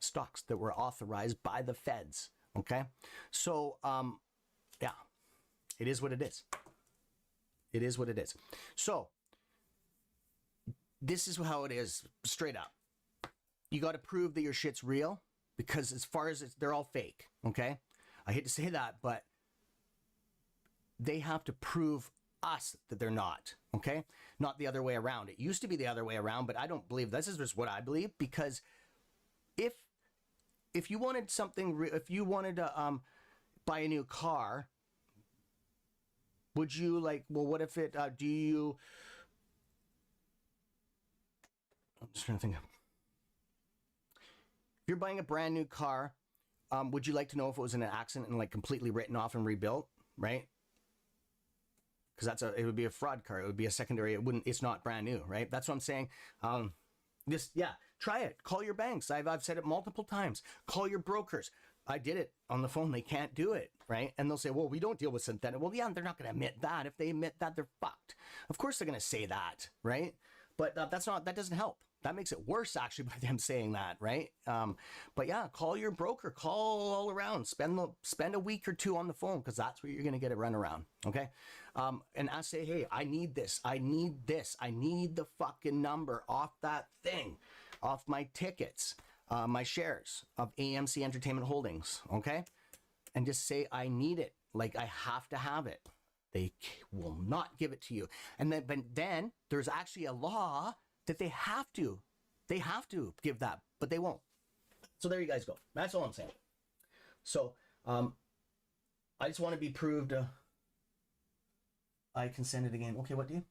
stocks that were authorized by the feds. Okay, so yeah, it is what it is. It is what it is. So this is how it is, straight up. You got to prove that your shit's real, because as far as they're all fake. Okay, I hate to say that, but they have to prove us that they're not. Okay, not the other way around. It used to be the other way around, but I don't believe this is just what I believe, because if you wanted something, if you wanted to buy a new car, would you like, well, what if it, I'm just trying to think. If you're buying a brand new car, would you like to know if it was in an accident and like completely written off and rebuilt, right? Because it would be a fraud car. It would be a secondary. It's not brand new, right? That's what I'm saying. Try it. Call your banks. I've said it multiple times. Call your brokers. I did it on the phone. They can't do it, right? And they'll say, well, we don't deal with synthetic. Well, yeah, they're not going to admit that. If they admit that, they're fucked. Of course they're going to say that, right? But that doesn't help. That makes it worse, actually, by them saying that, right? But yeah, call your broker. Call all around. Spend a week or two on the phone, because that's where you're going to get a runaround, okay? And I say, hey, I need this. I need this. I need the fucking number off that thing, off my tickets, my shares of AMC Entertainment Holdings, okay? And just say, I need it. Like, I have to have it. They will not give it to you. And then there's actually a law that they have to give that, but they won't. So there you guys go. That's all I'm saying. So I just want to be proved. I can send it again. Okay, what do you?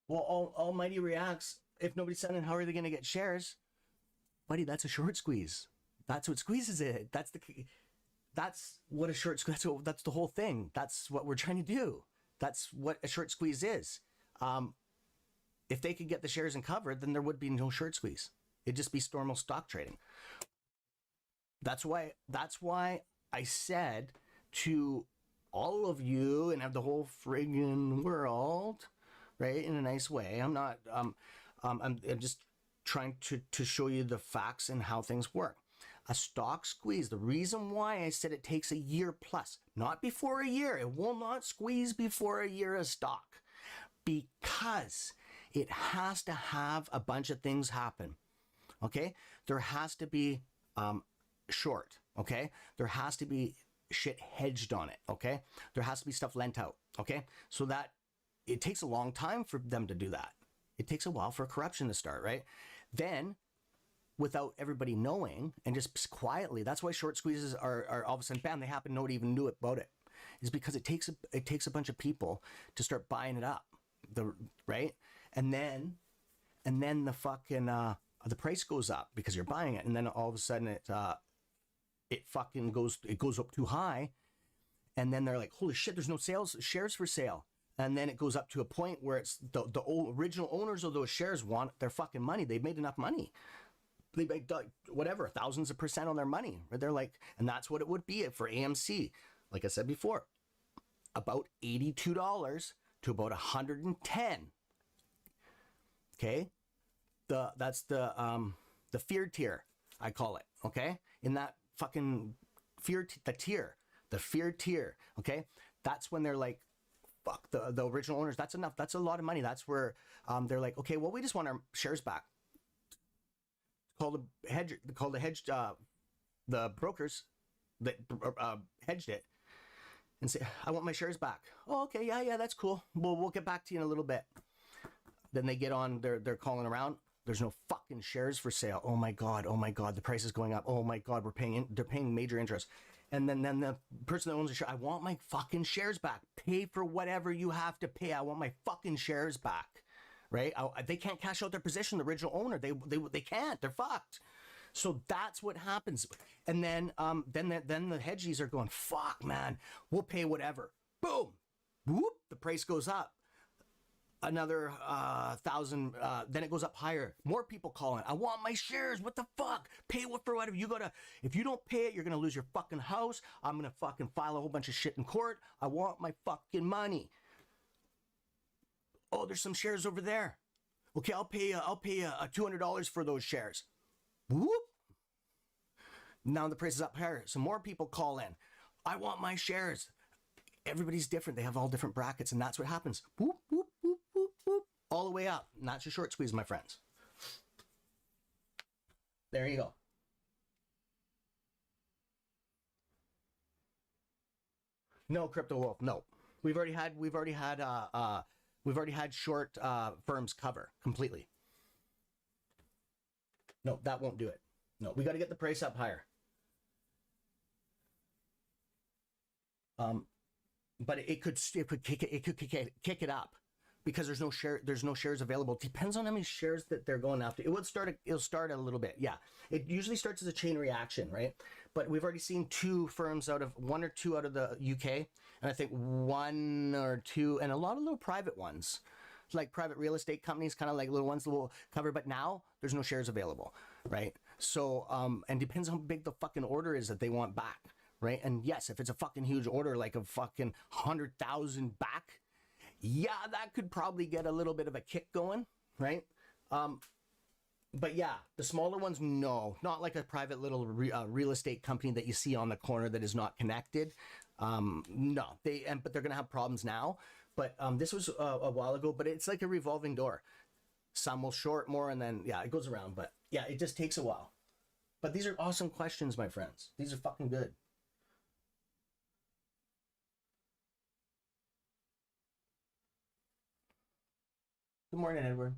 Well, Almighty reacts. If nobody's sending, how are they going to get shares? Buddy, that's a short squeeze. That's what squeezes it. That's what a short squeeze. That's the whole thing. That's what we're trying to do. That's what a short squeeze is. If they could get the shares uncovered, then there would be no short squeeze. It'd just be normal stock trading. That's why I said to all of you and have the whole friggin' world, right, in a nice way. I'm not. I'm just trying to show you the facts and how things work. A stock squeeze, the reason why I said it takes a year plus, not before a year, it will not squeeze before a year of stock, because it has to have a bunch of things happen, okay? There has to be short, okay? There has to be shit hedged on it, okay? There has to be stuff lent out, okay? So that it takes a long time for them to do that. It takes a while for corruption to start, right? Then, without everybody knowing and just quietly, that's why short squeezes are all of a sudden, bam, they happen, nobody even knew about it. Is because it takes a bunch of people to start buying it up, right? And then the fucking the price goes up because you're buying it, and then all of a sudden it fucking goes up too high, and then they're like, holy shit, there's no shares for sale. And then it goes up to a point where it's the original owners of those shares want their fucking money. They've made enough money. They make whatever, thousands of % on their money. They're like, and that's what it would be for AMC. Like I said before, about $82 to about $110. Okay, that's the fear tier, I call it. Okay, in that fucking the fear tier. Okay, that's when they're like, fuck the original owners. That's enough. That's a lot of money. That's where they're like, okay, well, we just want our shares back. The brokers that hedged it and say, I want my shares back. Oh, okay, yeah, that's cool. We'll get back to you in a little bit. Then they get on, they're calling around. There's no fucking shares for sale. Oh my God, the price is going up. Oh my God, they're paying major interest. And then the person that owns the share, I want my fucking shares back. Pay for whatever you have to pay. I want my fucking shares back, right? They can't cash out their position, the original owner. They can't. They're fucked. So that's what happens. And then the hedgies are going, fuck, man, we'll pay whatever. Boom, whoop, the price goes up. Another 1,000, then it goes up higher. More people calling, I want my shares. What the fuck? Pay what for whatever. If you don't pay it, you're gonna lose your fucking house. I'm gonna fucking file a whole bunch of shit in court. I want my fucking money. Oh, there's some shares over there. Okay, I'll pay $200 for those shares. Whoop. Now the price is up higher. So more people call in. I want my shares. Everybody's different. They have all different brackets, and that's what happens. Whoop, whoop, whoop, whoop, whoop, all the way up. Not your short squeeze, my friends. There you go. No, Crypto Wolf. No, we've already had short firms cover completely. No, that won't do it. No, we got to get the price up higher. But it could kick it up because there's no shares available. It depends on how many shares that they're going after. It'll start a little bit. Yeah. It usually starts as a chain reaction, right? But we've already seen one or two out of the UK, and I think one or two, and a lot of little private ones, like private real estate companies, kind of like little ones that will cover. But now there's no shares available, right? So, and depends on how big the fucking order is that they want back. Right. And yes, if it's a fucking huge order, like a fucking 100,000 back, yeah, that could probably get a little bit of a kick going. Right. But yeah, the smaller ones, no, not like a private little real estate company that you see on the corner that is not connected. No, but they're going to have problems now. But this was a while ago, but it's like a revolving door. Some will short more and then, yeah, it goes around. But yeah, it just takes a while. But these are awesome questions, my friends. These are fucking good. Good morning, Edward.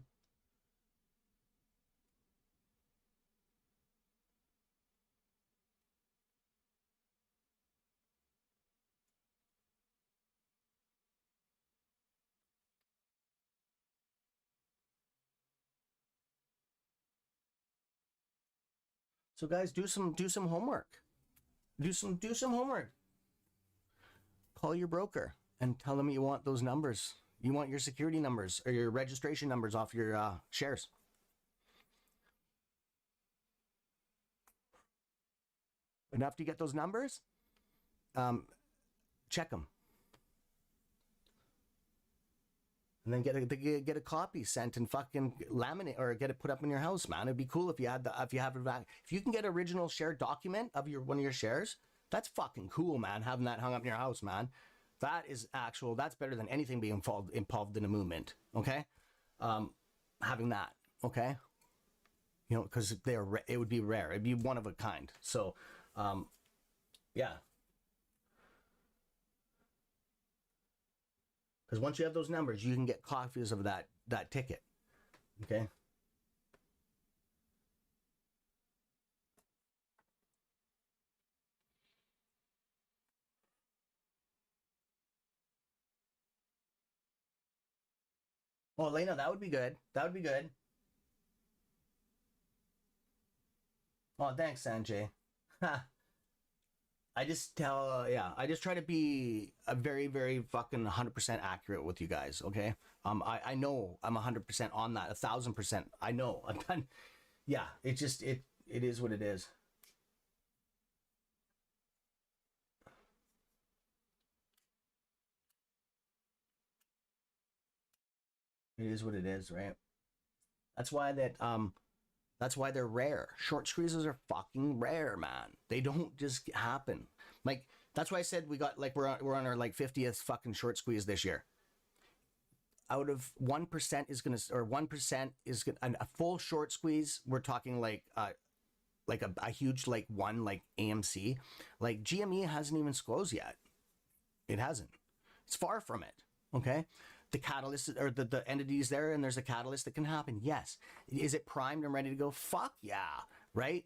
So guys, do some homework. Do some homework. Call your broker and tell them you want those numbers. You want your security numbers or your registration numbers off your shares. And after you get those numbers, check them. And then get a copy sent and fucking laminate or get it put up in your house, man. It'd be cool if you have it back. If you can get original share document of one of your shares, that's fucking cool, man. Having that hung up in your house, man. That's better than anything being involved in a movement. Okay. Having that. Okay. You know, because it would be rare. It'd be one of a kind. So, yeah. Because once you have those numbers, you can get copies of that ticket. Okay. Oh, Elena, that would be good. That would be good. Oh, thanks, Sanjay. I just I just try to be a very, very fucking 100% accurate with you guys. Okay. I know I'm 100% on that, 1,000%. I know I've done. Yeah. It is what it is. It is what it is, right? That's why that's why they're rare. Short squeezes are fucking rare, man. They don't just happen. Like that's why I said we're on our like 50th fucking short squeeze this year. Out of 1% is gonna or 1% is gonna a full short squeeze. We're talking like a huge like one like AMC, like GME hasn't even closed yet. It hasn't. It's far from it. Okay. The catalyst or the entities there, and there's a catalyst that can happen. Yes. Is it primed and ready to go? Fuck yeah. Right?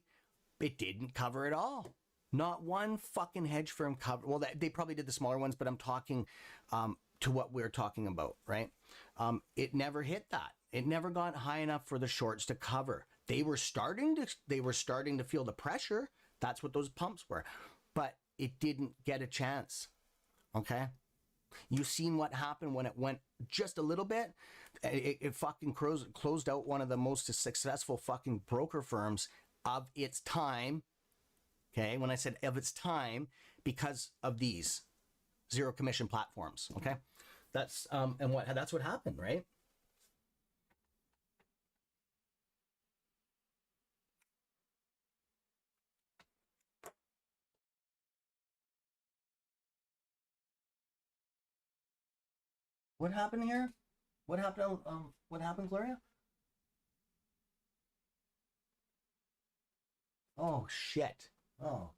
It didn't cover it all. Not one fucking hedge firm covered. Well, they probably did the smaller ones, but I'm talking to what we're talking about, right? It never hit that. It never got high enough for the shorts to cover. They were starting to feel the pressure. That's what those pumps were, but it didn't get a chance. Okay. You seen what happened when it went just a little bit? It fucking closed out one of the most successful fucking broker firms of its time. Okay, when I said of its time, because of these zero commission platforms. Okay, that's that's what happened, right? What happened here? What happened? What happened, Gloria? Oh shit! Oh,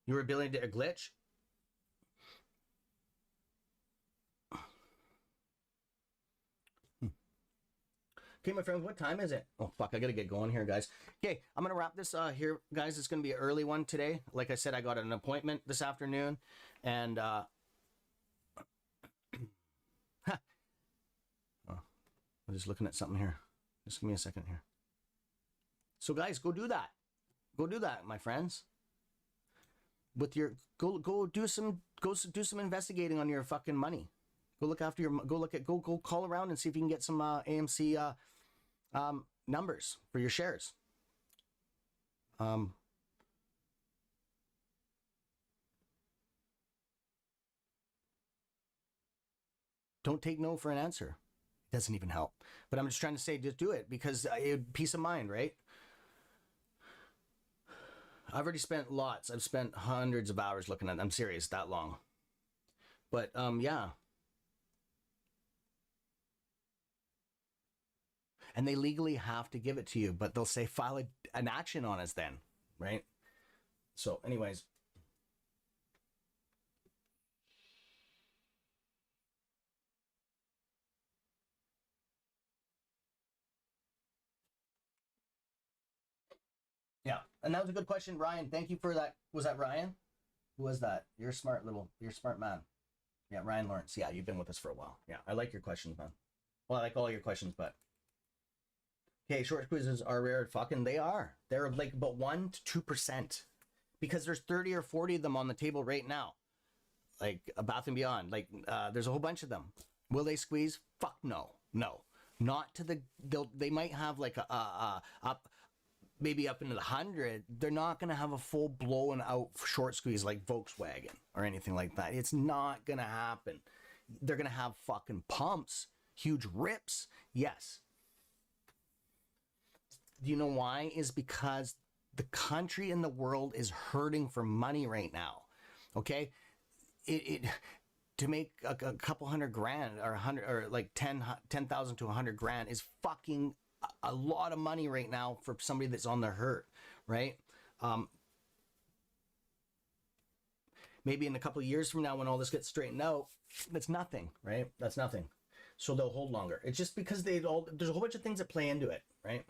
you were ability to a glitch. Okay, my friends, what time is it? Oh, fuck, I gotta get going here, guys. Okay, I'm gonna wrap this here, guys. It's gonna be an early one today. Like I said, I got an appointment this afternoon, and oh, I'm just looking at something here. Just give me a second here. So, guys, go do that. Go do that, my friends. With your go do some investigating on your fucking money. Go look after your go call around and see if you can get some AMC numbers for your shares. Don't take no for an answer. It doesn't even help. But I'm just trying to say, just do it because peace of mind, right? I've already spent lots. I've spent hundreds of hours looking at it. I'm serious, that long. But yeah. And they legally have to give it to you, but they'll say file an action on us then, right? So anyways. Yeah, and that was a good question, Ryan. Thank you for that. Was that Ryan? Who was that? You're a smart man. Yeah, Ryan Lawrence. Yeah, you've been with us for a while. Yeah, I like your questions, man. Well, I like all your questions, but okay, short squeezes are rare. Fucking they are. They're like about 1 to 2%, because there's 30 or 40 of them on the table right now. Like a Bath and Beyond. Like there's a whole bunch of them. Will they squeeze? Fuck no, no, not to the. They might have like a maybe up into the 100. They're not going to have a full blown out short squeeze like Volkswagen or anything like that. It's not going to happen. They're going to have fucking pumps, huge rips. Yes. Do you know why? Is because the country and the world is hurting for money right now. Okay. It to make a couple $100,000 or 100 or like 10,000 to 100,000 is fucking a lot of money right now for somebody that's on the hurt, right? Maybe in a couple of years from now, when all this gets straightened out, that's nothing, right? That's nothing. So they'll hold longer. It's just because there's a whole bunch of things that play into it, right?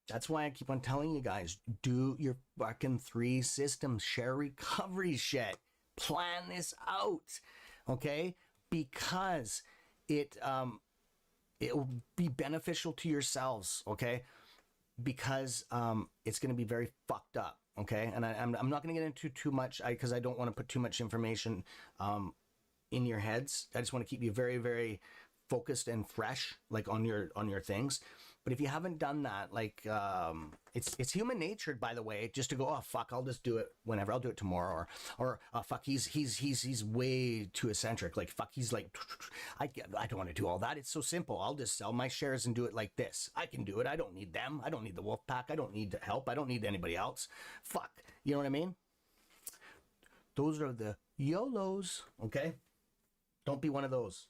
That's why I keep on telling you guys, do your fucking 3 systems, share recovery shit. Plan this out, okay? Because it will be beneficial to yourselves, okay? Because it's going to be very fucked up, okay? And I'm not going to get into too much because I don't want to put too much information in your heads. I just want to keep you very, very focused and fresh, like on your things. But if you haven't done that, like it's human nature, by the way, just to go, oh fuck, I'll just do it whenever. I'll do it tomorrow, or fuck, he's way too eccentric. Like fuck, he's like, I don't want to do all that. It's so simple. I'll just sell my shares and do it like this. I can do it. I don't need them. I don't need the wolf pack. I don't need help. I don't need anybody else. Fuck, you know what I mean? Those are the YOLOs. Okay, don't be one of those.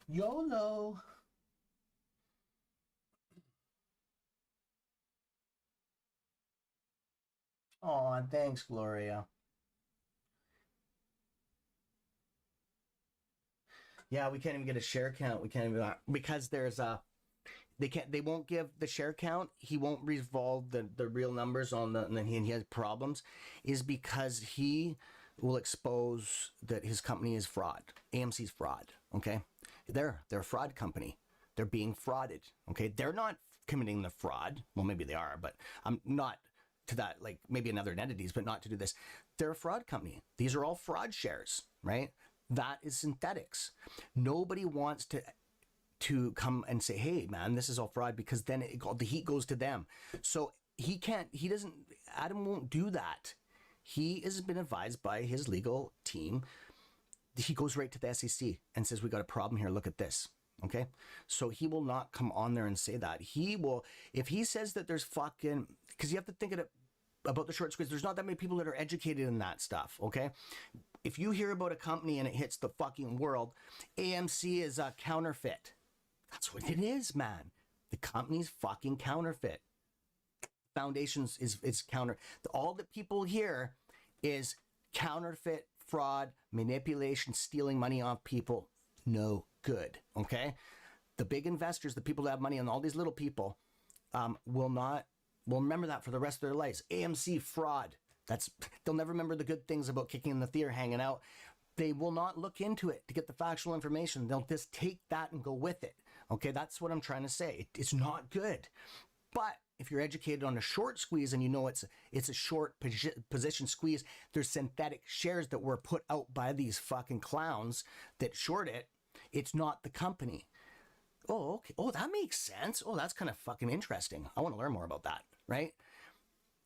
YOLO. Oh, thanks, Gloria. Yeah, we can't even get a share count. We can't even, because there's a, they won't give the share count. He won't revolve the real numbers on the, and then he has problems, is because he will expose that his company is fraud. AMC's fraud. Okay. They're a fraud company. They're being frauded. Okay. They're not committing the fraud. Well, maybe they are, but I'm not to that, like maybe in other entities, but not to do this. They're a fraud company. These are all fraud shares, right? That is synthetics. Nobody wants to come and say, hey man, this is all fraud, because then the heat goes to them. So Adam won't do that. He has been advised by his legal team. He goes right to the SEC and says, we got a problem here, look at this. Okay. So he will not come on there and say that. He will, if he says that there's fucking, because you have to think about the short squeeze, there's not that many people that are educated in that stuff. Okay. If you hear about a company and it hits the fucking world, AMC is a counterfeit. That's what it is, man. The company's fucking counterfeit. Foundations is counter. All that people hear is counterfeit, fraud, manipulation, stealing money off people. No good. Okay. The big investors, the people that have money, and all these little people will remember that for the rest of their lives. AMC fraud. They'll never remember the good things about kicking in the theater, hanging out. They will not look into it to get the factual information. They'll just take that and go with it. Okay, that's what I'm trying to say. It's not good. But if you're educated on a short squeeze and you know it's a short position squeeze, there's synthetic shares that were put out by these fucking clowns that short it. It's not the company. Oh, okay. Oh, that makes sense. Oh, that's kind of fucking interesting. I want to learn more about that, right?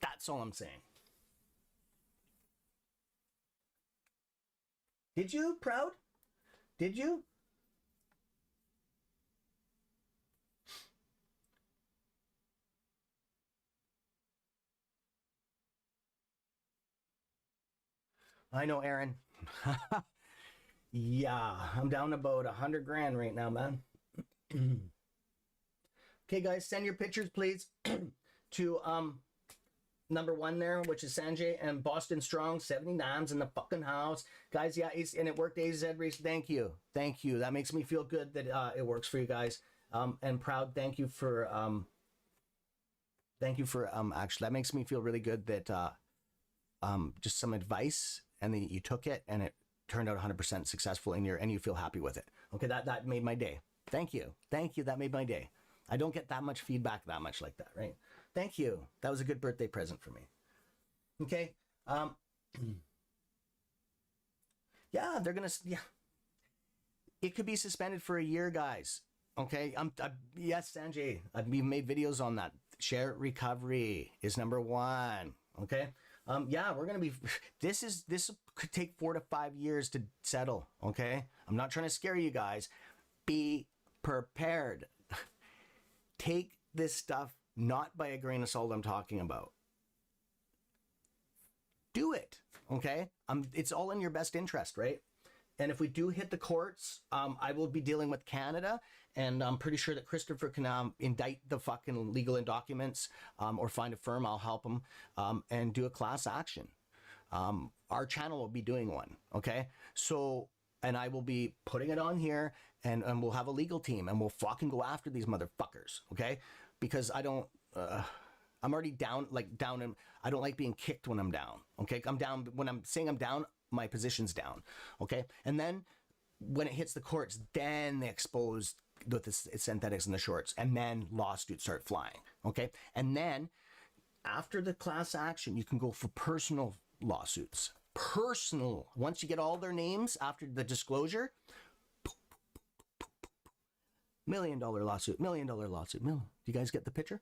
That's all I'm saying. Did you, Proud? Did you? I know, Aaron. Yeah, I'm down about 100 grand right now, man. Okay, guys, send your pictures, please, to number 1 there, which is Sanjay, and Boston Strong 79's in the fucking house, guys. Yeah, and it worked. AZ Race, thank you, that makes me feel good that it works for you guys. And Proud, thank you for actually, that makes me feel really good that just some advice, and then you took it and it turned out 100% successful, and you feel happy with it. Okay, that made my day. Thank you, that made my day. I don't get that much feedback that much like that, right? Thank you. That was a good birthday present for me. Okay. Yeah, they're gonna. Yeah, it could be suspended for a year, guys. Okay. Yes, Sanjay. I've made videos on that. Share recovery is number 1. Okay. Yeah, we're gonna be. This could take 4 to 5 years to settle. Okay. I'm not trying to scare you guys. Be prepared. Take this stuff not by a grain of salt. I'm talking about. Do it. Okay. It's all in your best interest, right? And if we do hit the courts, I will be dealing with Canada, and I'm pretty sure that Christopher can indict the fucking legal documents, or find a firm. I'll help him, and do a class action. Our channel will be doing one. Okay. So, and I will be putting it on here, and we'll have a legal team, and we'll fucking go after these motherfuckers. Okay. Because I don't, I'm already down, and I don't like being kicked when I'm down. Okay. I'm down. When I'm saying I'm down, my position's down. Okay. And then when it hits the courts, then they expose with the synthetics and the shorts, and then lawsuits start flying. Okay. And then after the class action, you can go for personal lawsuits. Personal. Once you get all their names after the disclosure, $1 million lawsuit, $1 million lawsuit. Do you guys get the picture?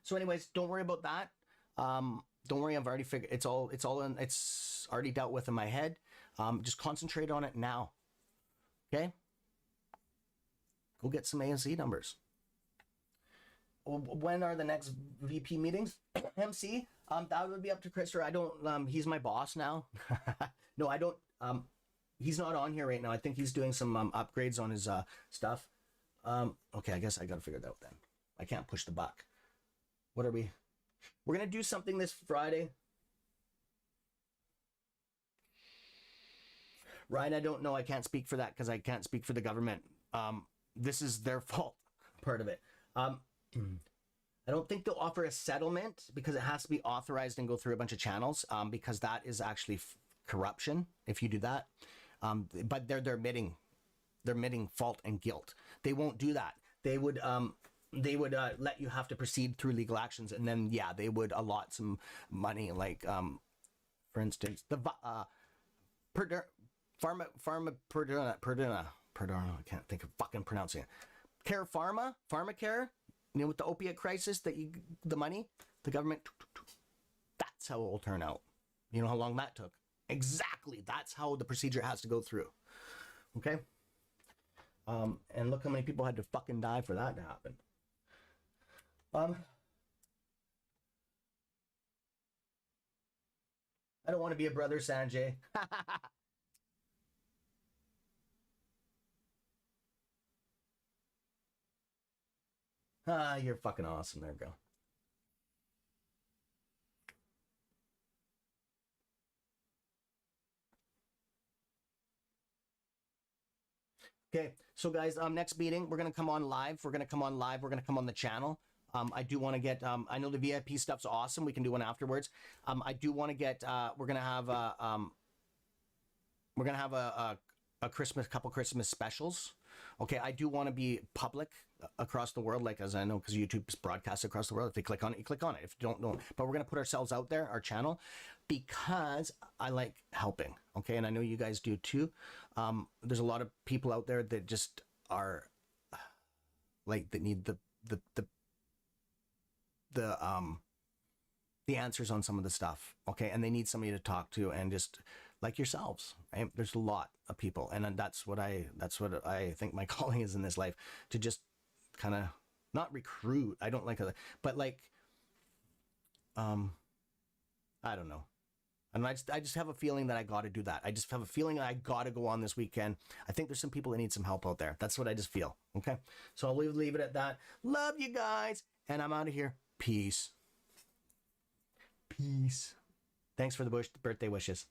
So anyways, don't worry about that. Don't worry, I've already figured it's all it's already dealt with in my head. Just concentrate on it now. Okay? Go get some AMC numbers. When are the next VP meetings? MC? That would be up to Chris, or I don't, he's my boss now. No, I don't, he's not on here right now. I think he's doing some upgrades on his stuff. Okay, I guess I gotta figure that out then. I can't push the buck. What are we? We're going to do something this Friday. Ryan, I don't know. I can't speak for that because I can't speak for the government. This is their fault, part of it. I don't think they'll offer a settlement because it has to be authorized and go through a bunch of channels, because that is actually corruption if you do that. But they're admitting fault and guilt. They won't do that. They would let you have to proceed through legal actions, and then they would allot some money, like for instance the Perduna, I can't think of fucking pronouncing it. Pharmacare, with the opiate crisis, the money, the government, that's how it will turn out. You know how long that took? Exactly. That's how the procedure has to go through. Okay? And look how many people had to fucking die for that to happen. I don't want to be a brother, Sanjay. You're fucking awesome. There we go. Okay, so guys, next meeting, we're going to come on live. We're going to come on the channel. I do want to get, I know the VIP stuff's awesome. We can do one afterwards. I do want to get, we're going to have a couple Christmas specials. Okay, I do want to be public across the world, like, as I know, because YouTube's broadcast across the world. If you click on it, you click on it. If you don't, but we're going to put ourselves out there, our channel, because I like helping. Okay, and I know you guys do too. There's a lot of people out there that just are like, that need the answers on some of the stuff. Okay, and they need somebody to talk to, and just like yourselves, right? There's a lot of people, and that's what I think my calling is in this life, to just kind of not recruit. I don't like, but like, I don't know. And I just have a feeling that I got to do that. I just have a feeling that I got to go on this weekend. I think there's some people that need some help out there. That's what I just feel. Okay, so I'll leave it at that. Love you guys, and I'm out of here. Peace. Thanks for the birthday wishes.